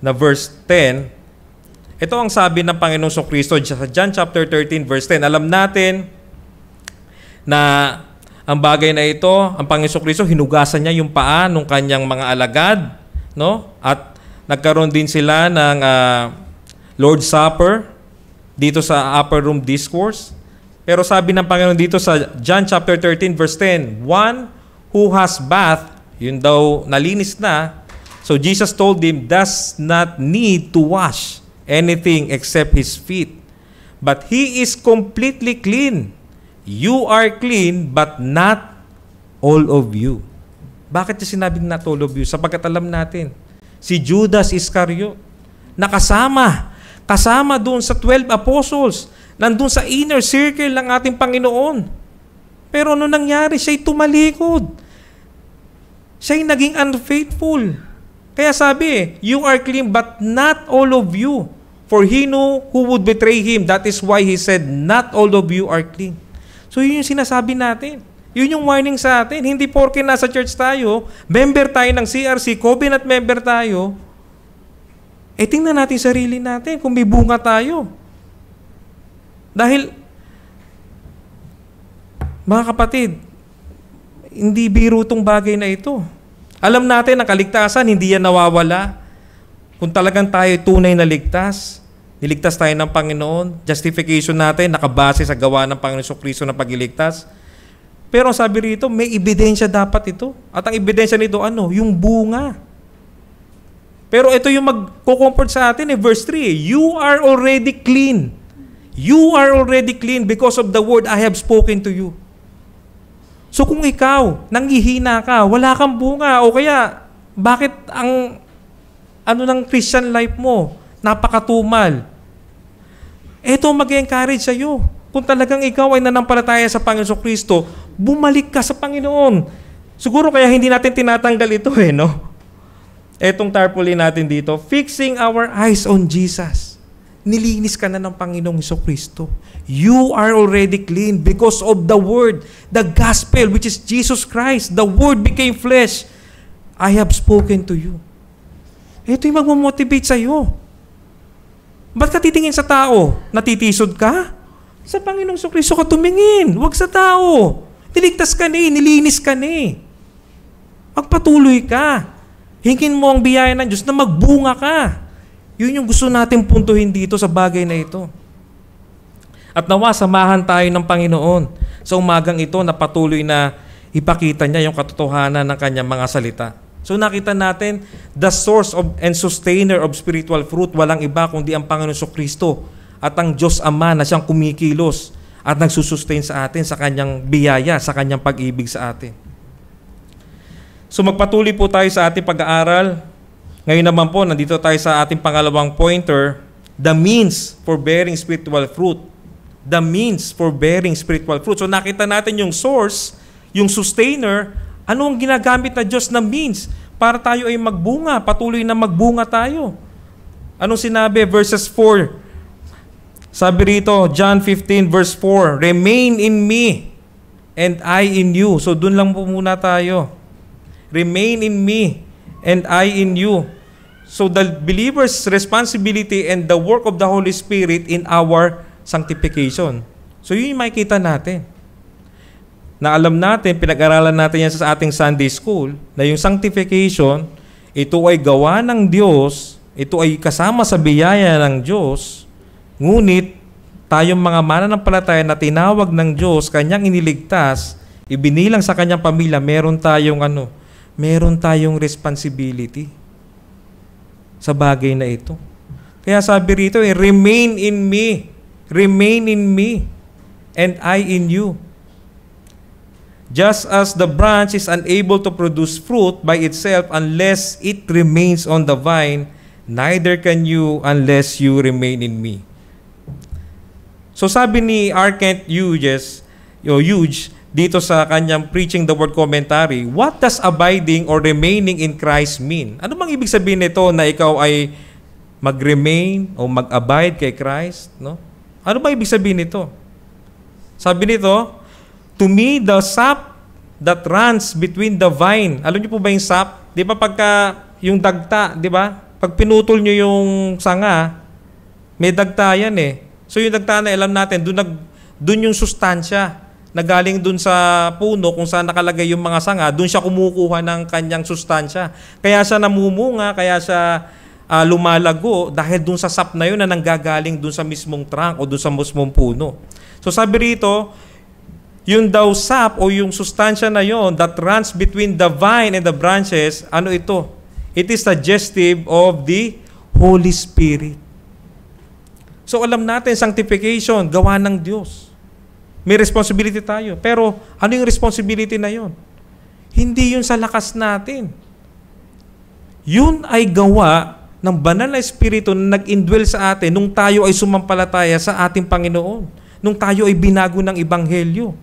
na verse 10. Ito ang sabi ng Panginoong Jesucristo sa John chapter 13 verse 10. Alam natin na ang bagay na ito, ang Panginoong Jesucristo, hinugasan niya yung paa ng kanyang mga alagad, no? At nagkaroon din sila ng Lord's Supper dito sa Upper Room Discourse. Pero sabi ng Panginoon dito sa John chapter 13 verse 10, one who has bath, yun daw nalinis na, so Jesus told him, does not need to wash anything except his feet. But he is completely clean. You are clean, but not all of you. Bakit niya sinabing not all of you? Sapagkat alam natin, si Judas Iscariot, kasama doon sa 12 apostles, nandun sa inner circle ng ating Panginoon. Pero ano nangyari? Siya'y tumalikod. Siya'y naging unfaithful. Kaya sabi, you are clean, but not all of you. For he knew who would betray him. That is why he said, not all of you are clean. So yun yung sinasabi natin. Yun yung warning sa atin. Hindi porke nasa church tayo, member tayo ng CRC, covenant member tayo, tingnan natin sarili natin kung may bunga tayo. Dahil, mga kapatid, hindi biro tong bagay na ito. Alam natin ang kaligtasan, hindi yan nawawala. Kung talagang tayo tunay na ligtas, niligtas tayo ng Panginoon, justification natin, nakabase sa gawa ng Panginoon Jesucristo na pagliligtas. Pero sabi rito, may ebidensya dapat ito. At ang ebidensya nito, ano? Yung bunga. Pero ito yung magko-comfort sa atin, verse 3. You are already clean. You are already clean because of the word I have spoken to you. So kung ikaw, nanghihina ka, wala kang bunga, o kaya, bakit ang ng Christian life mo, napakatumal? Ito mag-encourage sa'yo. Kung talagang ikaw ay nanampalataya sa Panginoon Kristo, bumalik ka sa Panginoon. Siguro kaya hindi natin tinatanggal ito no? Etong tarpaulin natin dito, fixing our eyes on Jesus. Nilinis ka na ng Panginoong Kristo. You are already clean because of the Word, the Gospel, which is Jesus Christ. The Word became flesh. I have spoken to you. Ito yung magmamotivate sa'yo. Ba't ka titingin sa tao? Natitisod ka? Sa Panginoong Kristo ka tumingin. Huwag sa tao. Niligtas ka nilinis ka Magpatuloy ka. Hingin mo ang biyaya ng Diyos na magbunga ka. Yun yung gusto natin puntuhin dito sa bagay na ito. At nawa, samahan tayo ng Panginoon sa umagang ito na patuloy na ipakita niya yung katotohanan ng kanyang mga salita. So nakita natin, the source of and sustainer of spiritual fruit, walang iba kundi ang Panginoon Kristo at ang Diyos Ama na siyang kumikilos at nagsusustain sa atin sa kanyang biyaya, sa kanyang pag-ibig sa atin. So magpatuloy po tayo sa ating pag-aaral. Ngayon naman po, nandito tayo sa ating pangalawang pointer, the means for bearing spiritual fruit. The means for bearing spiritual fruit. So nakita natin yung source, yung sustainer, ano ang ginagamit na Diyos na means para tayo ay magbunga, patuloy na magbunga tayo. Anong sinabi? Verses 4. Sabi rito, John 15 verse 4, remain in me and I in you. So dun lang po muna tayo. Remain in me and I in you. So the believer's responsibility and the work of the Holy Spirit in our sanctification. So yun yung makikita natin. Na alam natin, pinag-aralan natin yan sa ating Sunday School, na yung sanctification, ito ay gawa ng Diyos, ito ay kasama sa biyaya ng Diyos, ngunit tayong mga mananampalataya na tinawag ng Diyos, kanyang iniligtas, ibinilang sa kanyang pamilya, meron tayong responsibility sa bagay na ito. Kaya sabi rito, remain in me, and I in you. Just as the branch is unable to produce fruit by itself unless it remains on the vine, neither can you unless you remain in me. So sabi ni R. Kent Hughes dito sa kanyang Preaching the Word commentary, what does abiding or remaining in Christ mean? Ano bang ibig sabihin nito na ikaw ay mag-remain o mag-abide kay Christ? No? Ano bang ibig sabihin nito? Sabi nito, to me, the sap that runs between the vine. Alam niyo po ba yung sap? Di ba pagka yung dagta, di ba? Pag pinutol niyo yung sanga, may dagta yan So yung dagta na alam natin, dun yung sustansya na galing dun sa puno kung saan nakalagay yung mga sanga, dun siya kumukuha ng kanyang sustansya. Kaya siya namumunga, kaya siya lumalago dahil dun sa sap na yun na nanggagaling dun sa mismong trunk o dun sa mismong puno. So sabi rito, yung daw sap o yung sustansya na yon that runs between the vine and the branches, ano ito? It is suggestive of the Holy Spirit. So alam natin, sanctification, gawa ng Diyos. May responsibility tayo. Pero ano yung responsibility na yon? Hindi yun sa lakas natin. Yun ay gawa ng banal na Espiritu na nag-indwell sa atin nung tayo ay sumampalataya sa ating Panginoon. Nung tayo ay binago ng Ebanghelyo.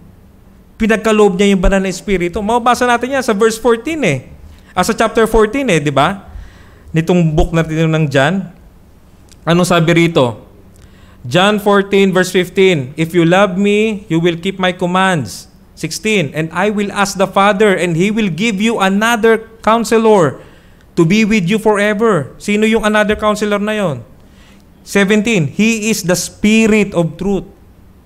Pinagkaloob niya yung banal na Espiritu. Mababasa natin yan sa verse 14 sa chapter 14 di ba? Nitong book natin ng John. Anong sabi rito? John 14 verse 15, "If you love me, you will keep my commands." 16, "And I will ask the Father, and He will give you another counselor to be with you forever." Sino yung another counselor na yon? 17, "He is the Spirit of truth.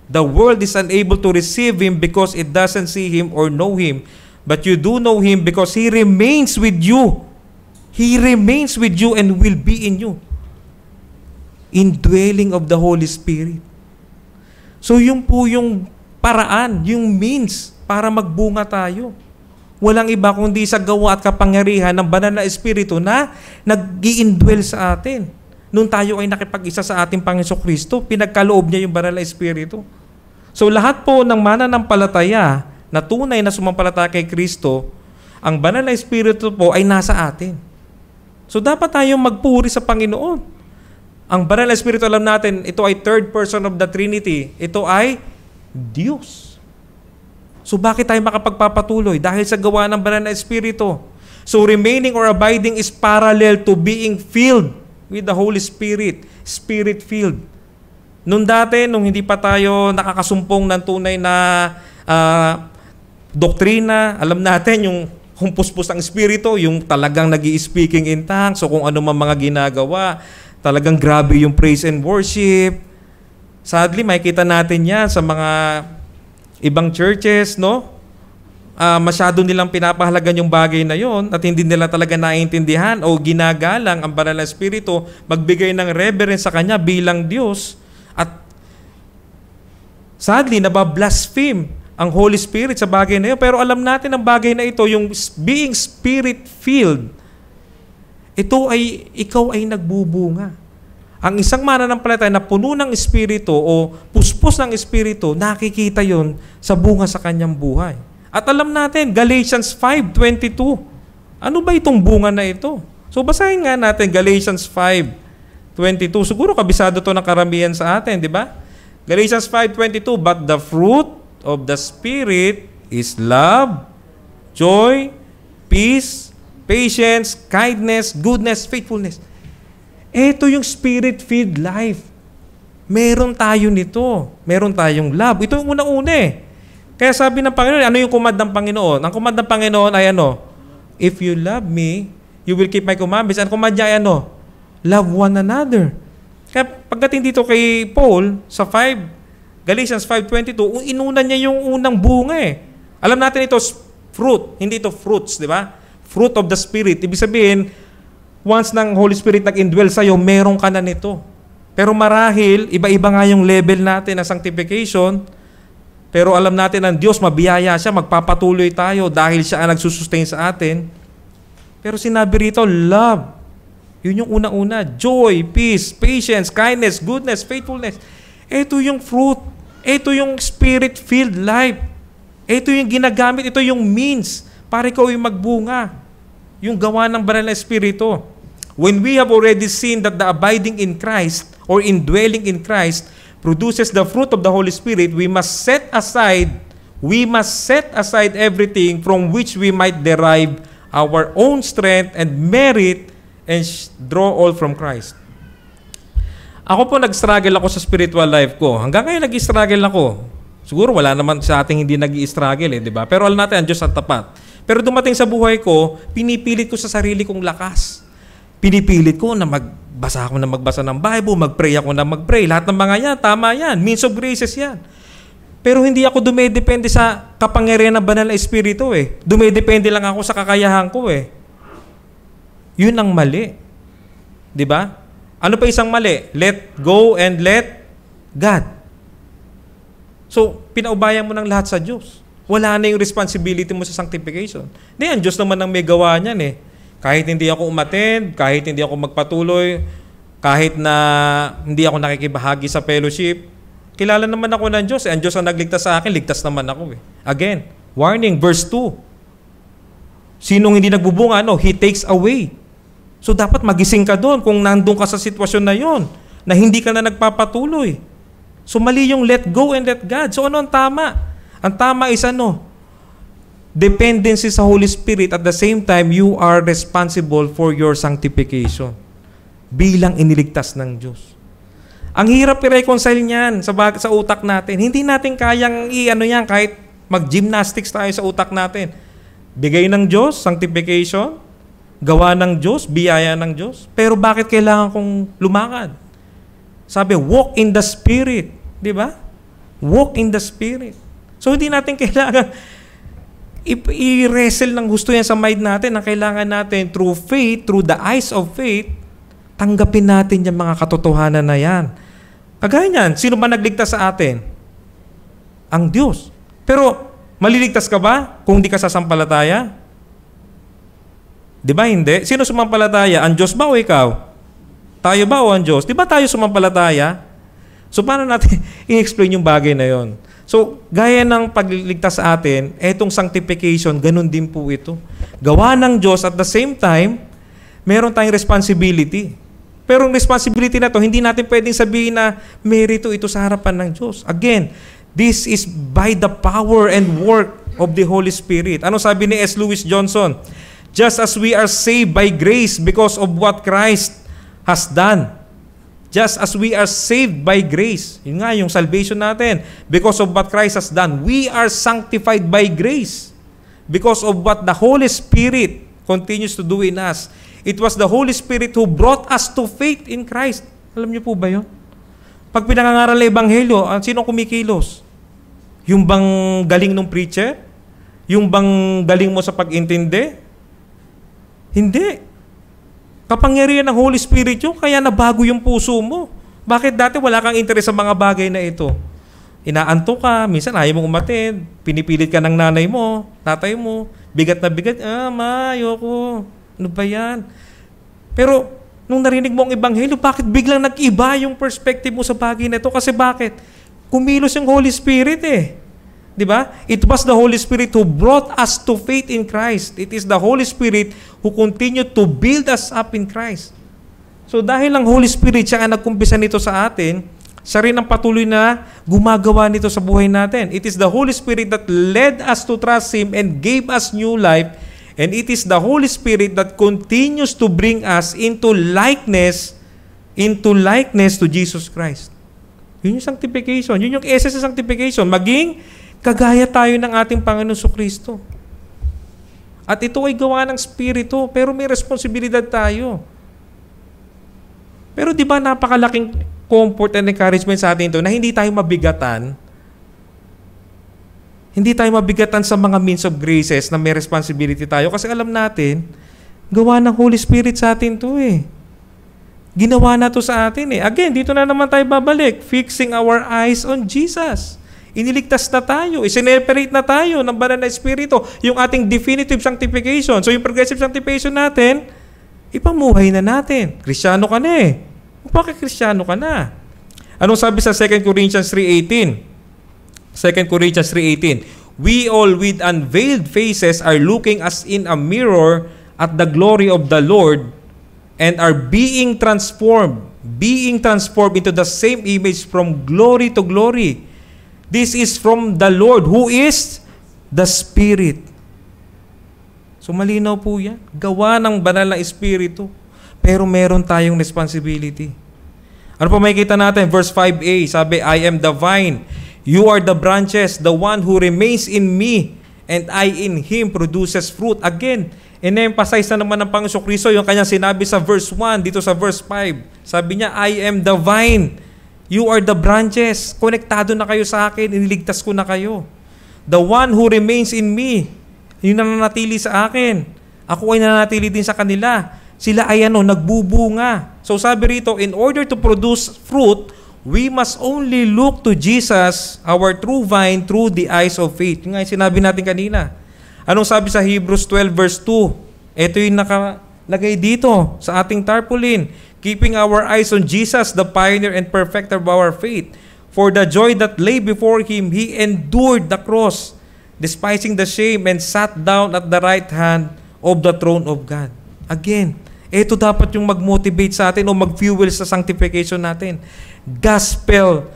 The world is unable to receive Him because it doesn't see Him or know Him. But you do know Him because He remains with you." He remains with you and will be in you. Indwelling of the Holy Spirit. So yung po yung paraan, yung means para magbunga tayo. Walang iba kundi sa gawa at kapangyarihan ng banal na Espiritu na nag-i-indwell sa atin. Nung tayo ay nakipag-isa sa ating Panginoong Kristo, pinagkaloob niya yung banal na Espiritu. So lahat po ng mananampalataya na tunay na sumampalataya kay Kristo, ang banal na Espiritu po ay nasa atin. So dapat tayong magpuri sa Panginoon. Ang banal na Espiritu, alam natin, ito ay third person of the Trinity. Ito ay Diyos. So bakit tayo makapagpapatuloy? Dahil sa gawa ng banal na Espiritu. So remaining or abiding is parallel to being filled with the Holy Spirit. Spirit-filled. Nung dati, nung hindi pa tayo nakakasumpong ng tunay na doktrina, alam natin yung humpus-pus ang Espiritu, yung talagang nag-i-speaking in tongues, so kung ano man mga ginagawa, talagang grabe yung praise and worship. Sadly, makikita natin yan sa mga ibang churches, no? Masyado nilang pinapahalagan yung bagay na yon at hindi nila talaga naiintindihan o ginagalang ang banal na Espiritu, magbigay ng reverence sa Kanya bilang Diyos, at sadly, nabablaspheme ang Holy Spirit sa bagay na yun. Pero alam natin ang bagay na ito, yung being Spirit-filled, ikaw ay nagbubunga. Ang isang mananampalataya na puno ng Espiritu o puspos ng Espiritu, nakikita yon sa bunga sa kanyang buhay. At alam natin, Galatians 5:22. Ano ba itong bunga na ito? So basahin nga natin Galatians 5:22. Siguro kabisado to ng karamihan sa atin, di ba? Galatians 5:22, "But the fruit of the Spirit is love, joy, peace, patience, kindness, goodness, faithfulness." Ito yung Spirit-filled life. Meron tayo nito. Meron tayong love. Ito yung unang-una Kaya sabi ng Panginoon, ano yung command ng Panginoon? Ang command ng Panginoon ay ano? "If you love me, you will keep my commandments." Ang command niya ay ano? Love one another. Kaya pagdating dito kay Paul sa Galatians 5:22, inuna niya yung unang bunga Alam natin ito fruit, hindi ito fruits, di ba? Fruit of the Spirit. Ibig sabihin, once ng Holy Spirit nag-indwell sa'yo, meron ka na nito. Pero marahil, iba-iba nga yung level natin ng sanctification, pero alam natin ang Diyos, mabiyaya siya, magpapatuloy tayo dahil siya ang nagsusustain sa atin. Pero sinabi rito, love. Yun yung unang-una. Joy, peace, patience, kindness, goodness, faithfulness. Ito yung fruit. Ito yung Spirit-filled life. Ito yung ginagamit. Ito yung means para ikaw yung magbunga. Yung gawa ng banal na Espiritu. When we have already seen that the abiding in Christ or indwelling in Christ produces the fruit of the Holy Spirit, we must set aside everything from which we might derive our own strength and merit and draw all from Christ. Ako po nag-struggle ako sa spiritual life ko. Hanggang ngayon nag-struggle ako. Siguro wala naman sa ating hindi nag-struggle di ba? Pero alam natin, ang Diyos ang tapat. Pero dumating sa buhay ko, pinipilit ko sa sarili kong lakas. Pinipilit ko na magbasa ng Bible, mag-pray ako na mag-pray. Lahat ng mga yan, tama yan. Means of graces yan. Pero hindi ako dumedepende sa kapangyarihan ng banal na Espiritu Dumedepende lang ako sa kakayahan ko Yun ang mali. Di ba? Ano pa isang mali? Let go and let God. So, pinaubayan mo ng lahat sa Diyos. Wala na yung responsibility mo sa sanctification. Hindi, ang Diyos naman ang may gawa niyan Kahit hindi ako umattend, kahit hindi ako magpatuloy, Kahit na hindi ako nakikibahagi sa fellowship, kilala naman ako ng Diyos. Ang Diyos ang nagligtas sa akin, ligtas naman ako. Again, warning, verse 2. Sinong hindi nagbubunga, He takes away. So dapat magising ka doon kung nandun ka sa sitwasyon na yon, na hindi ka na nagpapatuloy. So mali yung let go and let God. So ano ang tama? Ang tama is dependency sa Holy Spirit. At the same time, you are responsible for your sanctification bilang iniligtas ng Diyos. Ang hirap i-reconcile niyan sa utak natin. Hindi natin kayang yan kahit mag-gymnastics tayo sa utak natin. Bigay ng Diyos, sanctification, gawa ng Diyos, biyaya ng Diyos. Pero bakit kailangan kong lumakad? Sabi, walk in the Spirit. Di ba? Walk in the Spirit. So hindi natin kailangan i-wrestle ng gusto yan sa mind natin. Ang kailangan natin through faith, through the eyes of faith, tanggapin natin yung mga katotohanan na yan. Kagaya niyan, sino ba nagligtas sa atin? Ang Diyos. Pero maliligtas ka ba kung di ka sasampalataya? Di ba hindi? Sino sumampalataya? Ang Diyos ba o ikaw? Tayo ba o ang Diyos? Di ba tayo sumampalataya? So paano natin i-explain yung bagay na yon? So gaya ng pagliligtas sa atin, etong sanctification, ganun din po ito. Gawa ng Diyos, at the same time, meron tayong responsibility. Pero ang responsibility na to, hindi natin pwedeng sabihin na merito ito sa harapan ng Diyos. Again, this is by the power and work of the Holy Spirit. Ano sabi ni S. Lewis Johnson? Just as we are saved by grace because of what Christ has done. Just as we are saved by grace. Yun nga, yung salvation natin. Because of what Christ has done. We are sanctified by grace. Because of what the Holy Spirit continues to do in us. It was the Holy Spirit who brought us to faith in Christ. Alam niyo po ba yun? Pag pinangangaral na Ebanghelyo, sino kumikilos? Yung bang galing ng preacher? Yung bang galing mo sa pag-intindi? Hindi. Kapangyarihan ng Holy Spirit yun, kaya nabago yung puso mo. Bakit dati wala kang interes sa mga bagay na ito? Inaanto ka, minsan ayaw mong umatid, pinipilit ka ng nanay mo, tatay mo, bigat na bigat, ma, ayoko. Ano ba yan? Pero, nung narinig mo ang Ebanghelyo, bakit biglang nag-iba yung perspective mo sa bagay na ito? Kasi bakit? Kumilos yung Holy Spirit Di ba? It was the Holy Spirit who brought us to faith in Christ. It is the Holy Spirit who continued to build us up in Christ. So dahil ang Holy Spirit siya ang nagkumpisa nito sa atin, siya rin ang patuloy na gumagawa nito sa buhay natin. It is the Holy Spirit that led us to trust Him and gave us new life. And it is the Holy Spirit that continues to bring us into likeness to Jesus Christ. Yun yung sanctification. Yun yung essence ng sanctification. Maging kagaya tayo ng ating Panginoon Kristo. At ito ay gawa ng Espiritu, pero may responsibilidad tayo. Pero di ba napakalaking comfort and encouragement sa atin ito na hindi tayo mabigatan. Hindi tayo mabigatan sa mga means of graces na may responsibility tayo. Kasi alam natin, gawa ng Holy Spirit sa atin ito Ginawa na to sa atin Again, dito na naman tayo babalik. Fixing our eyes on Jesus. Iniligtas na tayo. Isineperate na tayo ng banal na Espiritu. Yung ating definitive sanctification. So yung progressive sanctification natin, ipamuhay na natin. Kristyano ka na Bakit Kristyano ka na? Anong sabi sa 2 Corinthians 3:18? 2 Corinthians 3:18. We all with unveiled faces are looking as in a mirror at the glory of the Lord and are being transformed into the same image from glory to glory. This is from the Lord who is the Spirit. So malinaw po yan. Gawa ng banal na Espiritu. Pero meron tayong responsibility. Ano pa makikita natin? Verse 5a, sabi, I am the vine, you are the branches, the one who remains in me, and I in him produces fruit. Again, in-emphasize na naman ng Panginoon Kristo yung kanyang sinabi sa verse 1, dito sa verse 5. Sabi niya, I am the vine, you are the branches. Konektado na kayo sa akin, iniligtas ko na kayo. The one who remains in me, yung nananatili sa akin. Ako ay nananatili din sa kanila. Sila ay nagbubunga. So sabi rito, in order to produce fruit, we must only look to Jesus, our true vine, through the eyes of faith. Yung nga yung sinabi natin kanina. Anong sabi sa Hebrews 12 verse 2? Ito yung Lagay dito sa ating tarpaulin. Keeping our eyes on Jesus, the pioneer and perfecter of our faith. For the joy that lay before Him, He endured the cross, despising the shame, and sat down at the right hand of the throne of God. Again, ito dapat yung mag-motivate sa atin o mag-fuel sa sanctification natin. Gospel,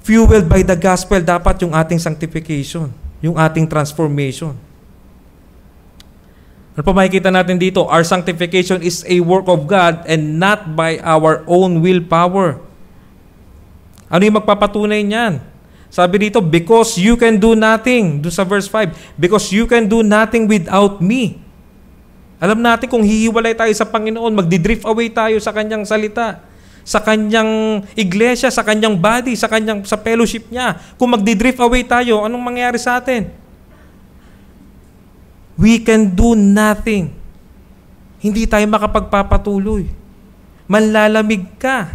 fueled by the gospel, dapat yung ating sanctification, yung ating transformation. Ano pa makikita natin dito? Our sanctification is a work of God and not by our own willpower. Ano yung magpapatunay niyan? Sabi dito, because you can do nothing. Doon sa verse 5, because you can do nothing without me. Alam natin kung hihiwalay tayo sa Panginoon, magdidrift away tayo sa Kanyang salita, sa Kanyang iglesia, sa Kanyang body, sa fellowship niya. Kung magdidrift away tayo, anong mangyayari sa atin? We can do nothing. Hindi tayo makapagpapatuloy. Manlalamig ka.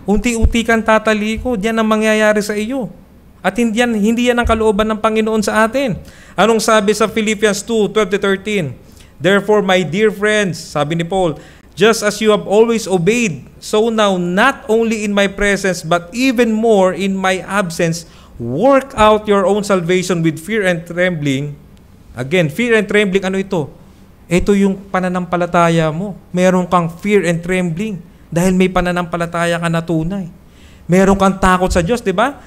Unti-unti kang tatalikod. Yan ang mangyayari sa iyo. At hindi yan ang kalooban ng Panginoon sa atin. Anong sabi sa Philippians 2:12-13? Therefore, my dear friends, sabi ni Paul, just as you have always obeyed, so now not only in my presence, but even more in my absence, work out your own salvation with fear and trembling. Again, fear and trembling, ano ito? Ito yung pananampalataya mo. Meron kang fear and trembling dahil may pananampalataya ka na tunay. Meron kang takot sa Diyos, di ba?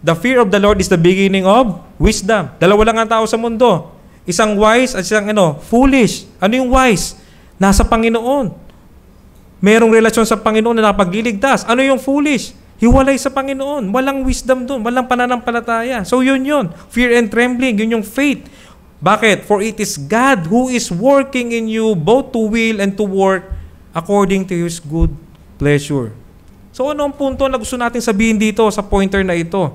The fear of the Lord is the beginning of wisdom. Dalawa lang ang tao sa mundo. Isang wise at isang foolish. Ano yung wise? Nasa Panginoon. Merong relasyon sa Panginoon na napagliligtas. Ano yung foolish? Hiwalay sa Panginoon. Walang wisdom doon. Walang pananampalataya. So yun. Fear and trembling. Yun yung faith. Bakit? For it is God who is working in you both to will and to work according to His good pleasure. So ano ang punto na gusto natin sabihin dito sa pointer na ito?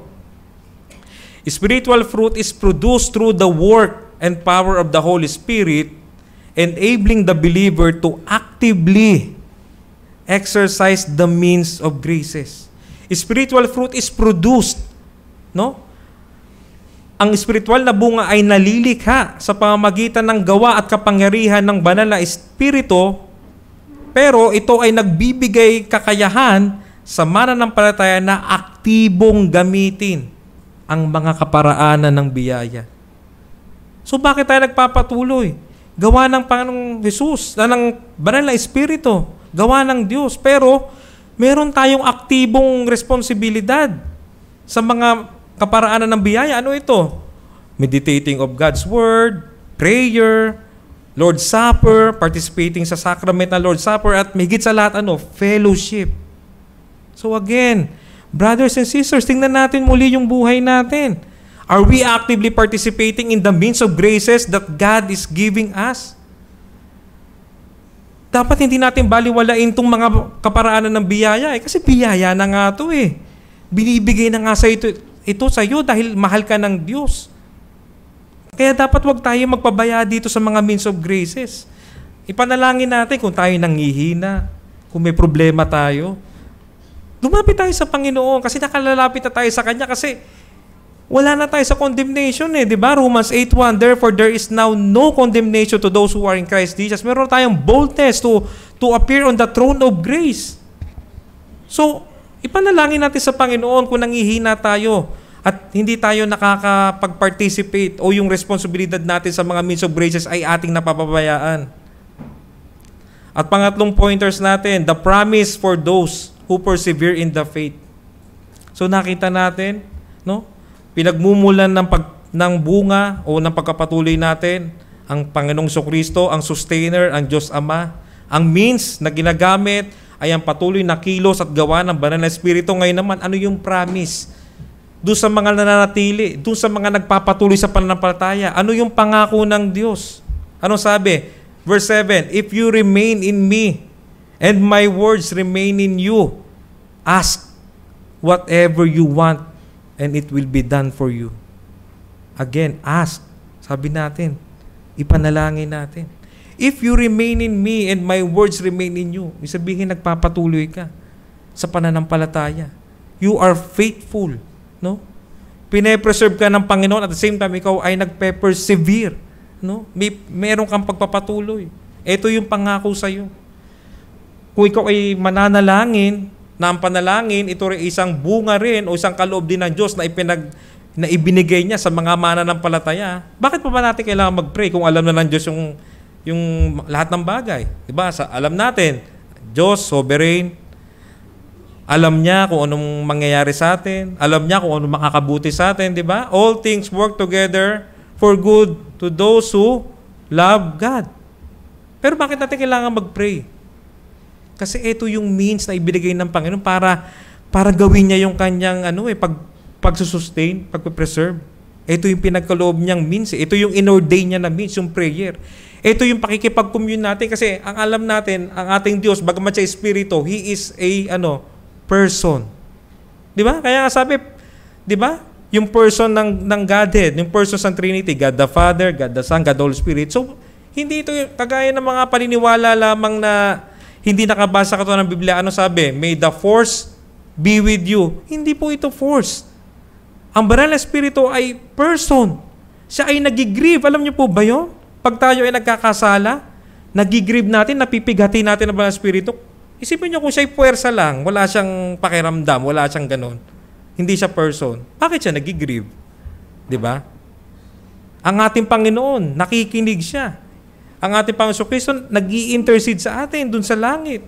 Spiritual fruit is produced through the work and power of the Holy Spirit, enabling the believer to actively exercise the means of graces. Spiritual fruit is produced, no? Ang spiritual na bunga ay nalilikha sa pamamagitan ng gawa at kapangyarihan ng banal na espiritu, pero ito ay nagbibigay kakayahan sa mananampalataya na aktibong gamitin ang mga kaparaanan ng biyaya. So bakit tayo nagpapatuloy? Gawa ng Panginoong Jesus, ng banal na espiritu, gawa ng Diyos, pero meron tayong aktibong responsibilidad sa mga kaparaanan ng biyaya. Ano ito? Meditating of God's Word, prayer, Lord's Supper, participating sa sacrament ng Lord's Supper, at mahigit sa lahat, fellowship. So again, brothers and sisters, tingnan natin muli yung buhay natin. Are we actively participating in the means of graces that God is giving us? Dapat hindi natin baliwalain itong mga kaparaanan ng biyaya. Kasi biyaya na nga ito eh. Binibigay na nga sa ito sa iyo dahil mahal ka ng Diyos. Kaya dapat wag tayo magpabaya dito sa mga means of graces. Ipanalangin natin kung tayo nanghihina, kung may problema tayo. Lumapit tayo sa Panginoon kasi nakalalapit na tayo sa Kanya kasi wala na tayo sa condemnation eh, di ba? Romans 8:1, therefore there is now no condemnation to those who are in Christ Jesus. Meron tayong boldness to appear on the throne of grace. So, ipanalangin natin sa Panginoon kung nanghihina tayo at hindi tayo nakakapag-participate o yung responsibilidad natin sa mga means of graces ay ating napapabayaan. At pangatlong pointers natin, the promise for those who persevere in the faith. So, nakita natin, no? Pinagmumulan ng bunga o ng pagkapatuloy natin ang Panginoong Kristo, ang sustainer, ang Diyos Ama. Ang means na ginagamit ay ang patuloy na kilos at gawa ng banal na espiritu. Ngayon naman, ano yung promise? Doon sa mga nananatili, doon sa mga nagpapatuloy sa pananampalataya, ano yung pangako ng Diyos? Ano sabi? Verse 7, if you remain in me and my words remain in you, ask whatever you want and it will be done for you. Again, ask. Sabi natin, ipanalangin natin. If you remain in me and my words remain in you, ibig sabihin nagpapatuloy ka sa pananampalataya. You are faithful, no? Pine-preserve ka ng Panginoon at the same time ikaw ay nagpe-persevere, no? Meron kang pagpapatuloy. Ito yung pangako sa iyo. Kung ikaw ay mananalangin, na ang panalangin, ito rin isang bunga rin o isang kaloob din ng Diyos na ibinigay niya sa mga mananampalataya. Bakit pa ba natin kailangan mag-pray kung alam na ng Diyos yung lahat ng bagay? Diba? Alam natin, Diyos, sovereign, alam niya kung anong mangyayari sa atin, alam niya kung anong makakabuti sa atin, di ba? All things work together for good to those who love God. Pero bakit natin kailangan mag-pray? Kasi ito yung means na ibinigay ng Panginoon para gawin niya yung kanyang pagsusustain, pagpe-preserve. Ito yung pinagkaloob niyang means. Ito yung inordain niya na means, yung prayer. Ito yung pakikipag-commune natin kasi ang alam natin, ang ating Diyos, bagamat siya Espiritu, He is a person. Di ba? Kaya nga sabi, di ba? Yung person ng Godhead, yung person ng Trinity, God the Father, God the Son, God the Holy Spirit. So, hindi ito kagaya ng mga paniniwala lamang na hindi nakabasa ka to ng Biblia. Ano sabi? May the force be with you. Hindi po ito force. Ang banal na Espiritu ay person. Siya ay nagigrieve. Alam niyo po ba yun? Pag tayo ay nagkakasala, nagigrieve natin, napipigati natin ang banal na Espiritu. Isipin niyo kung siya ay puwersa lang, wala siyang pakiramdam, wala siyang ganon. Hindi siya person. Bakit siya nagigrieve? Di ba? Ang ating Panginoon, nakikinig siya. Ang ating Panginoon Kristo nag-i-intercede sa atin dun sa langit.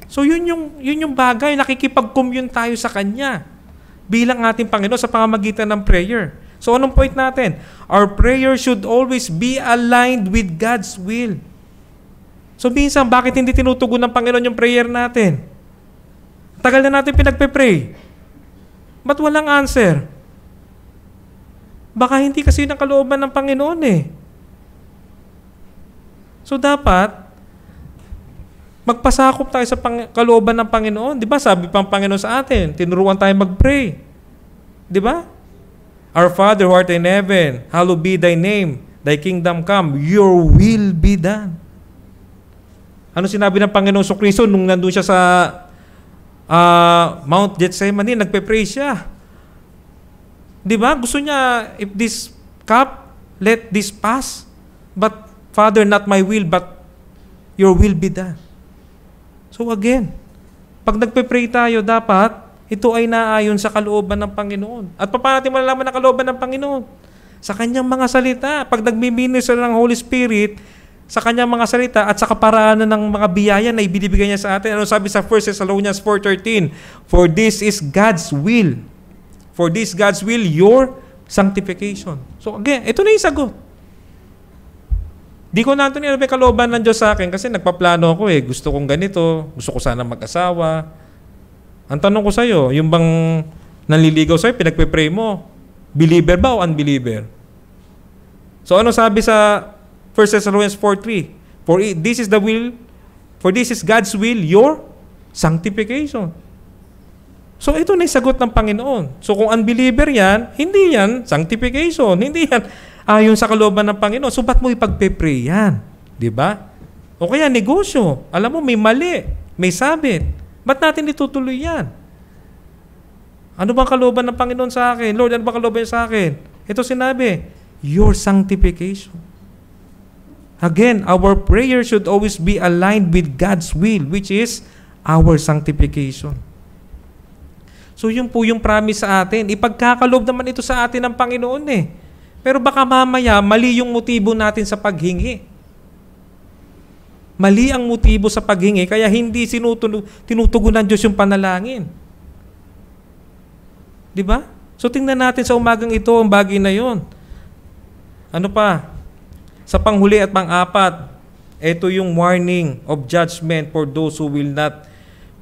So yun yung bagay, nakikipag-commune tayo sa Kanya bilang ating Panginoon sa pamamagitan ng prayer. So anong point natin? Our prayer should always be aligned with God's will. So minsan, bakit hindi tinutugon ng Panginoon yung prayer natin? Tagal na natin pinagpe-pray. Ba't walang answer? Baka hindi kasi ng kalooban ng Panginoon eh. So dapat, magpasakop tayo sa kalooban ng Panginoon. Di ba? Sabi pang Panginoon sa atin, tinuruan tayo mag-pray. Di ba? Our Father who art in heaven, hallowed be thy name, thy kingdom come, your will be done. Ano sinabi ng Panginoon Kristo nung nandun siya sa Mount Gethsemane, nagpe-pray siya. Di ba? Gusto niya, if this cup, let this pass. But Father, not my will, but your will be done. So again, pag nagpe-pray tayo, dapat ito ay naayon sa kalooban ng Panginoon. At paano natin malalaman ang kalooban ng Panginoon? Sa kanyang mga salita. Pag nagmi-minister ng Holy Spirit, sa kanyang mga salita at sa kaparaanan ng mga biyaya na ibinibigay niya sa atin. Ano sabi sa 1 Thessalonians 4:13? For this is God's will. For this God's will, your sanctification. So again, ito na yung sagot. Di ko na ito may kalooban ng Diyos sa akin kasi nagpaplano ako eh. Gusto kong ganito. Gusto ko sana mag-asawa. Ang tanong ko sa'yo, yung bang nanliligaw sa'yo, pinagpe-pray mo, believer ba o unbeliever? So ano sabi sa 1 Thessalonians 4:3? For this is the will, for this is God's will, your sanctification. So ito na yung sagot ng Panginoon. So kung unbeliever yan, hindi yan sanctification. Hindi yan ayon sa kalooban ng Panginoon. So ba't mo ipagpe-pray yan? Diba? O kaya negosyo. Alam mo, may mali, may sabit. Ba't natin itutuloy yan? Ano bang kalooban ng Panginoon sa akin? Lord, ano bang kalooban sa akin? Ito sinabi, your sanctification. Again, our prayer should always be aligned with God's will, which is our sanctification. So yun po yung promise sa atin. Ipagkakaloob naman ito sa atin ng Panginoon eh. Pero baka mamaya, mali yung motibo natin sa paghingi. Mali ang motibo sa paghingi, kaya hindi tinutugon ng Diyos yung panalangin. Di ba? So tingnan natin sa umagang ito ang bagay na yon. Ano pa? Sa panghuli at pang-apat, ito yung warning of judgment for those who will not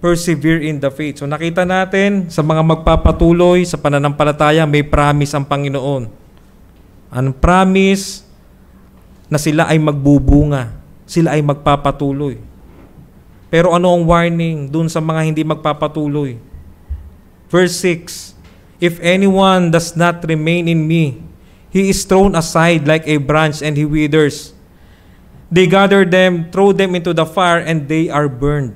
persevere in the faith. So nakita natin sa mga magpapatuloy sa pananampalataya, may promise ang Panginoon. Ang promise na sila ay magbubunga, sila ay magpapatuloy. Pero ano ang warning dun sa mga hindi magpapatuloy? Verse 6, if anyone does not remain in me, he is thrown aside like a branch and he withers. They gather them, throw them into the fire, and they are burned.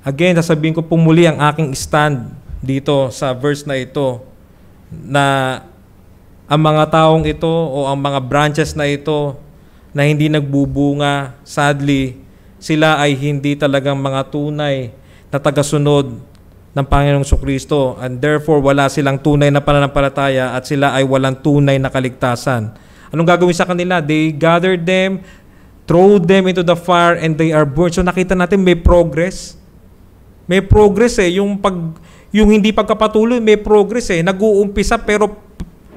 Again, sasabihin ko pumuli ang aking stand dito sa verse na ito, na ang mga taong ito o ang mga branches na ito na hindi nagbubunga, sadly, sila ay hindi talagang mga tunay na tagasunod ng Panginoong Jesucristo, and therefore wala silang tunay na pananampalataya at sila ay walang tunay na kaligtasan. Anong gagawin sa kanila? They gathered them, throw them into the fire, and they are burned. So nakita natin may progress. May progress yung hindi pagkapatuloy, may progress nag-uumpisa pero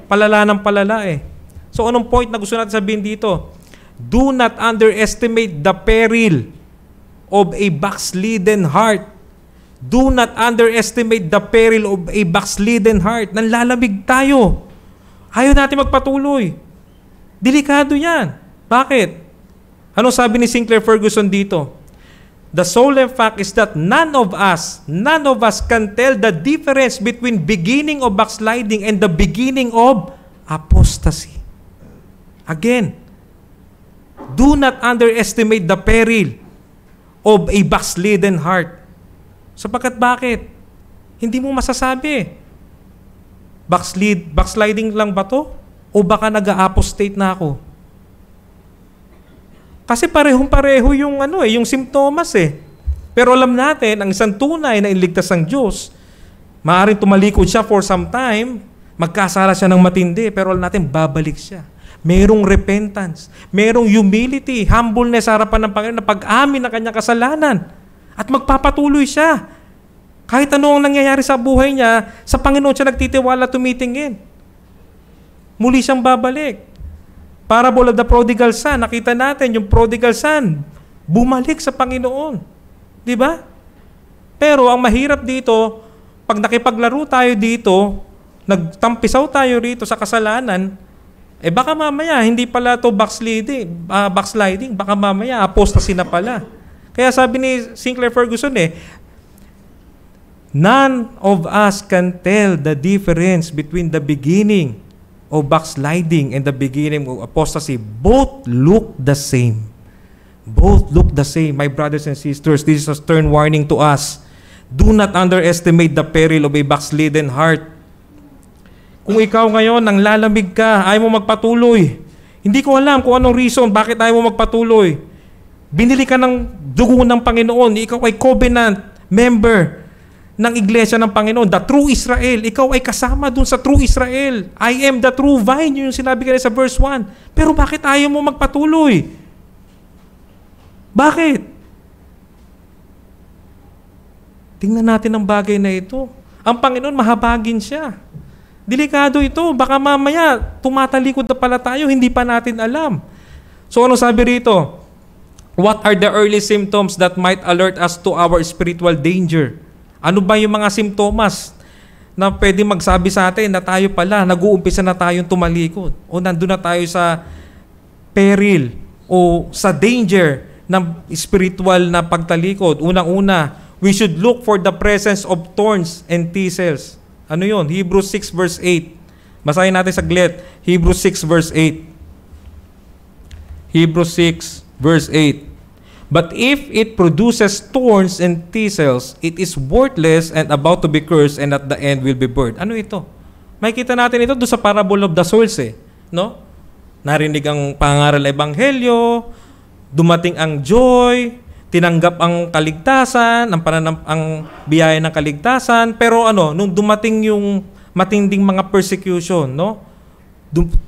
palala ng palala So anong point na gusto natin sabihin dito? Do not underestimate the peril of a backslidden heart. Do not underestimate the peril of a backslidden heart. Nanlalamig tayo. Ayaw natin magpatuloy. Delikado yan. Bakit? Anong sabi ni Sinclair Ferguson dito? The solemn fact is that none of us can tell the difference between beginning of backsliding and the beginning of apostasy. Again, do not underestimate the peril of a backslidden heart. Sapagkat bakit? Hindi mo masasabi. Backsliding lang ba to? O baka nag-apostate na ako? Kasi parehong-pareho yung simptomas Pero alam natin, ang isang tunay na iligtas ng Diyos, maaaring tumalikod siya for some time, magkasala siya ng matindi, pero alam natin, babalik siya. Merong repentance, merong humility, humbleness sa harapan ng Panginoon na pag-amin ng kanyang kasalanan. At magpapatuloy siya. Kahit ano ang nangyayari sa buhay niya, sa Panginoon siya nagtitiwala, tumitingin. Muli siyang babalik. Parable of the prodigal son, nakita natin yung prodigal son, bumalik sa Panginoon. Di ba? Pero ang mahirap dito, pag nakipaglaro tayo dito, nagtampisaw tayo rito sa kasalanan, baka mamaya, hindi pala to backsliding, baka mamaya, apostasy na pala. Kaya sabi ni Sinclair Ferguson none of us can tell the difference between the beginning of backsliding and the beginning of apostasy. Both look the same. Both look the same. My brothers and sisters, this is a stern warning to us. Do not underestimate the peril of a backslidden heart. Kung ikaw ngayon nang lalamig ka, ayaw mo magpatuloy. Hindi ko alam kung anong reason bakit ayaw mo magpatuloy. Binili ka ng dugo ng Panginoon. Ikaw ay covenant member ng iglesia ng Panginoon, the true Israel. Ikaw ay kasama dun sa true Israel. I am the true vine, yung sinabi kanina sa verse 1. Pero bakit ayaw mo magpatuloy? Bakit? Tingnan natin ang bagay na ito. Ang Panginoon, mahabagin siya. Delikado ito. Baka mamaya, tumatalikod na pala tayo, hindi pa natin alam. So ano sabi rito? What are the early symptoms that might alert us to our spiritual danger? Ano ba yung mga simptomas na pwede magsabi sa atin na tayo pala, nag-uumpisa na tayong tumalikod o nandun na tayo sa peril o sa danger ng spiritual na pagtalikod? Unang-una, we should look for the presence of thorns and thistles. Ano yun? Hebrews 6 verse 8. Basahin natin saglit. Hebrews 6 verse 8. Hebrews 6 verse 8. But if it produces thorns and thistles, it is worthless and about to be cursed, and at the end will be burned. Ano ito? Makikita natin ito doon sa parable of the soils no? Narinig ang pangaral ng ebanghelyo, dumating ang joy, tinanggap ang kaligtasan, ang biyaya ng kaligtasan, pero nung dumating yung matinding mga persecution, no?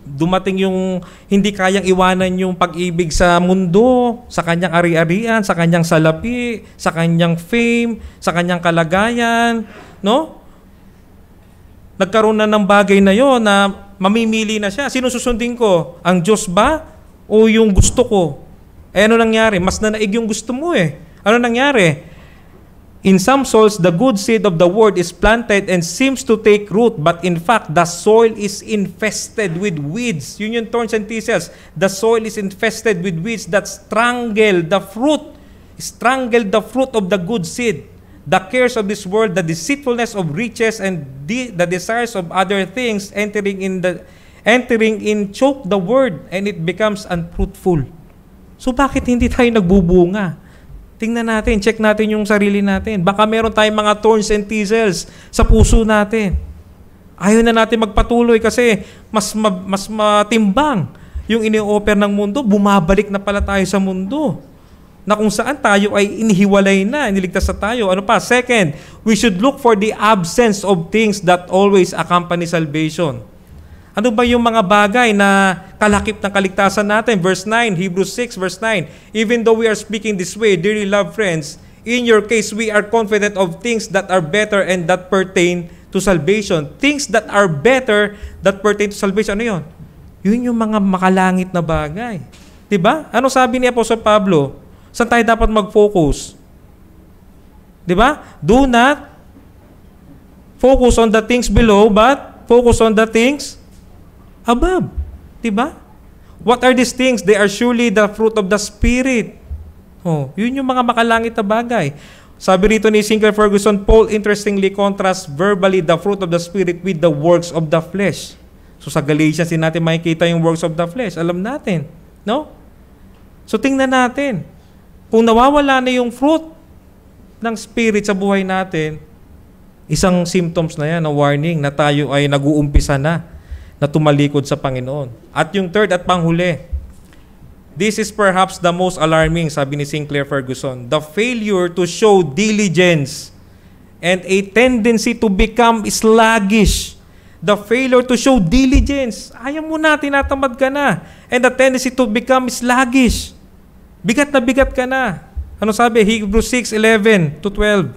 Dumating yung hindi kayang iwanan yung pag-ibig sa mundo, sa kanyang ari-arian, sa kanyang salapi, sa kanyang fame, sa kanyang kalagayan, no? Nagkaroon na ng bagay na yon na mamimili na siya. Sino susundin ko? Ang Diyos ba o yung gusto ko? Ano nangyari? Mas nanaig yung gusto mo Ano nangyari? In some souls, the good seed of the word is planted and seems to take root, but in fact, the soil is infested with weeds. Yun yung thorns and thistles. The soil is infested with weeds that strangle the fruit of the good seed. The cares of this world, the deceitfulness of riches, and the desires of other things entering in choke the word, and it becomes unfruitful. So bakit hindi tayo nagbubunga? Tingnan natin, check natin yung sarili natin. Baka meron tayong mga thorns and thistles sa puso natin. Ayaw na natin magpatuloy kasi mas matimbang yung ini-offer ng mundo, bumabalik na pala tayo sa mundo. Na kung saan tayo ay inihiwalay na, iniligtas na tayo. Ano pa? Second, we should look for the absence of things that always accompany salvation. Ano ba yung mga bagay na kalakip ng kaligtasan natin? Verse 9, Hebrews 6, verse 9. Even though we are speaking this way, dearly loved friends, in your case, we are confident of things that are better and that pertain to salvation. Things that are better that pertain to salvation. Ano yun? Yun yung mga makalangit na bagay. Diba? Ano sabi ni Apostol Pablo? Saan tayo dapat mag-focus? Diba? Do not focus on the things below, but focus on the things above. Diba? What are these things? They are surely the fruit of the Spirit. Oh, yun yung mga makalangit na bagay. Sabi rito ni Sinclair Ferguson, Paul interestingly contrasts verbally the fruit of the Spirit with the works of the flesh. So sa Galatians, din natin makikita yung works of the flesh. Alam natin. No? So tingnan natin. Kung nawawala na yung fruit ng Spirit sa buhay natin, isang symptoms na yan, na warning, na tayo ay nag-uumpisa na tumalikod sa Panginoon. At yung third at panghuli, this is perhaps the most alarming, sabi ni Sinclair Ferguson, the failure to show diligence and a tendency to become sluggish. The failure to show diligence. Ayaw mo na, tinatamad ka na. And the tendency to become sluggish. Bigat na bigat ka na. Ano sabi? Hebrews 6:11 to 12.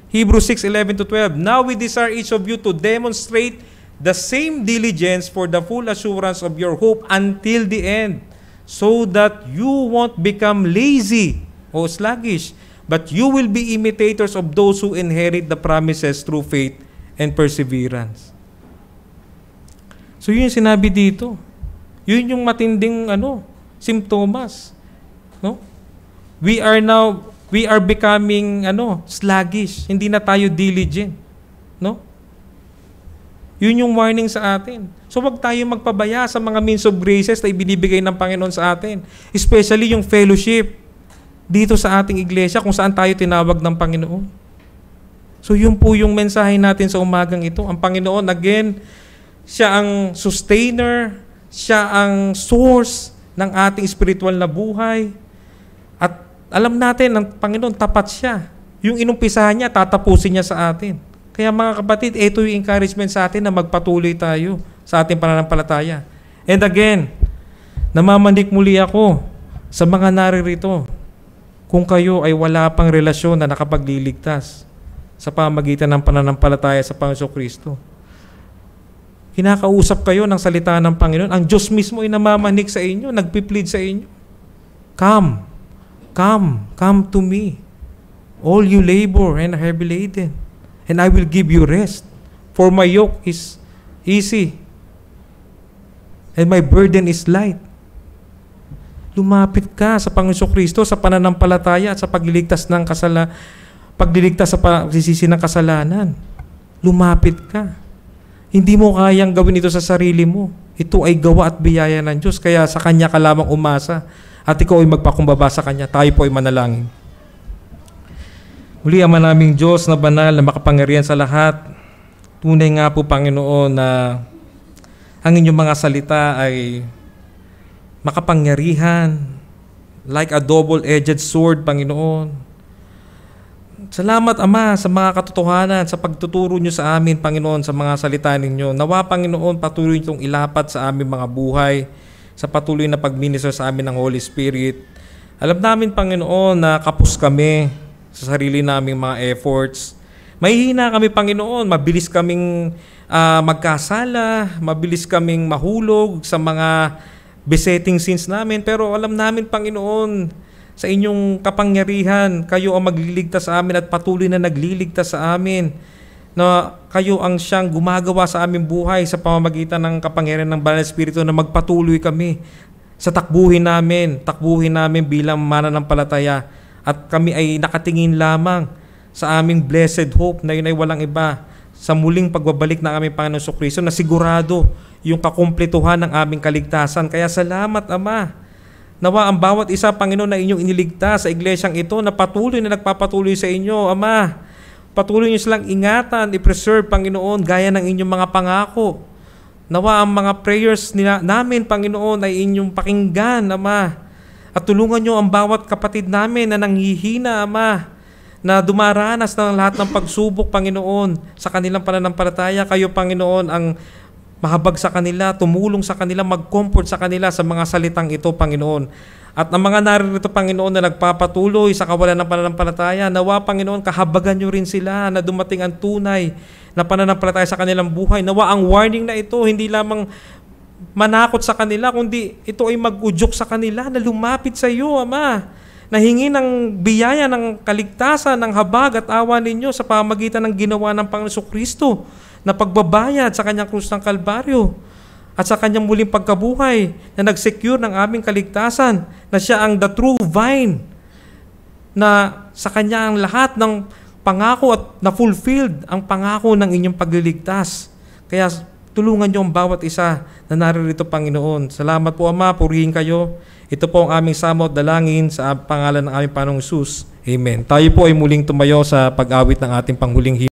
Hebrews 6:11 to 12. Now we desire each of you to demonstrate the same diligence for the full assurance of your hope until the end, so that you won't become lazy o sluggish, but you will be imitators of those who inherit the promises through faith and perseverance. So yun yung sinabi dito. Yun yung matinding simptomas. No? We are becoming sluggish. Hindi na tayo diligent. No? Yun yung warning sa atin. So wag tayo magpabaya sa mga means of graces na ibinibigay ng Panginoon sa atin. Especially yung fellowship dito sa ating iglesia kung saan tayo tinawag ng Panginoon. So yun po yung mensahe natin sa umagang ito. Ang Panginoon, again, siya ang sustainer, siya ang source ng ating spiritual na buhay. At alam natin, ang Panginoon, tapat siya. Yung inumpisahan niya, tatapusin niya sa atin. Kaya mga kapatid, ito yung encouragement sa atin na magpatuloy tayo sa ating pananampalataya. And again, namamandik muli ako sa mga naririto kung kayo ay wala pang relasyon na nakapagliligtas sa pamagitan ng pananampalataya sa Panginoong Kristo. Kinakausap kayo ng salita ng Panginoon. Ang Diyos mismo ay namamanik sa inyo, nagpiplead sa inyo. Come to me, all you labor and are heavy laden, and I will give you rest. For my yoke is easy, and my burden is light. Lumapit ka sa Panginoong Kristo sa pananampalataya at sa pagliligtas sa pagsisisi ng kasalanan. Lumapit ka. Hindi mo kayang gawin ito sa sarili mo. Ito ay gawa at biyaya ng Diyos. Kaya sa Kanya ka lamang umasa. At ikaw ay magpakumbaba sa Kanya. Tayo po ay manalangin. Muli, Ama naming Diyos na banal na makapangyarihan sa lahat. Tunay nga po, Panginoon, na ang inyong mga salita ay makapangyarihan. Like a double-edged sword, Panginoon. Salamat, Ama, sa mga katotohanan, sa pagtuturo nyo sa amin, Panginoon, sa mga salita ninyo. Nawa, Panginoon, patuloy nyo itong ilapat sa aming mga buhay, sa patuloy na pagminister sa amin ng Holy Spirit. Alam namin, Panginoon, na kapos kami sa sarili naming mga efforts. Mahihina kami, Panginoon. Mabilis kaming magkasala, mabilis kaming mahulog sa mga besetting sins namin. Pero alam namin, Panginoon, sa inyong kapangyarihan, kayo ang magliligtas sa amin at patuloy na nagliligtas sa amin. Na kayo ang siyang gumagawa sa aming buhay sa pamamagitan ng kapangyarihan ng Banal na Espiritu na magpatuloy kami sa takbuhin namin bilang mananampalataya. At kami ay nakatingin lamang sa aming blessed hope na yun ay walang iba sa muling pagbabalik ng aming Panginoon Kristo na sigurado yung kakumpletuhan ng aming kaligtasan. Kaya salamat, Ama. Nawa ang bawat isa, Panginoon, na inyong iniligtas sa iglesyang ito na patuloy na nagpapatuloy sa inyo. Ama, patuloy niyo silang ingatan, i-preserve, Panginoon, gaya ng inyong mga pangako Nawa ang mga prayers namin, Panginoon, ay inyong pakinggan, Ama. At tulungan nyo ang bawat kapatid namin na nanghihina, Ama, na dumaranas ng lahat ng pagsubok, Panginoon, sa kanilang pananampalataya. Kayo, Panginoon, ang mahabag sa kanila, tumulong sa kanila, mag-comfort sa kanila sa mga salitang ito, Panginoon. At ang mga naririto, Panginoon, na nagpapatuloy sa kawalan ng pananampalataya, nawa, Panginoon, kahabagan nyo rin sila na dumating ang tunay na pananampalataya sa kanilang buhay. Nawa ang warning na ito, hindi lamang manakot sa kanila, kundi ito ay mag-udyok sa kanila na lumapit sa iyo, Ama. Nahingi ng biyaya ng kaligtasan, ng habag at awa ninyo sa pamagitan ng ginawa ng Panginoon Kristo na pagbabayad sa kanyang krus ng Kalbaryo at sa kanyang muling pagkabuhay na nag-secure ng aming kaligtasan, na siya ang the true vine, na sa kanya ang lahat ng pangako at na-fulfilled ang pangako ng inyong pagliligtas. Kaya tulungan niyo ang bawat isa na naririto, Panginoon. Salamat po, Ama. Purihin kayo. Ito po ang aming samot dalangin sa pangalan ng aming Panginoong Hesus. Amen. Tayo po ay muling tumayo sa pag-awit ng ating panghuling himno.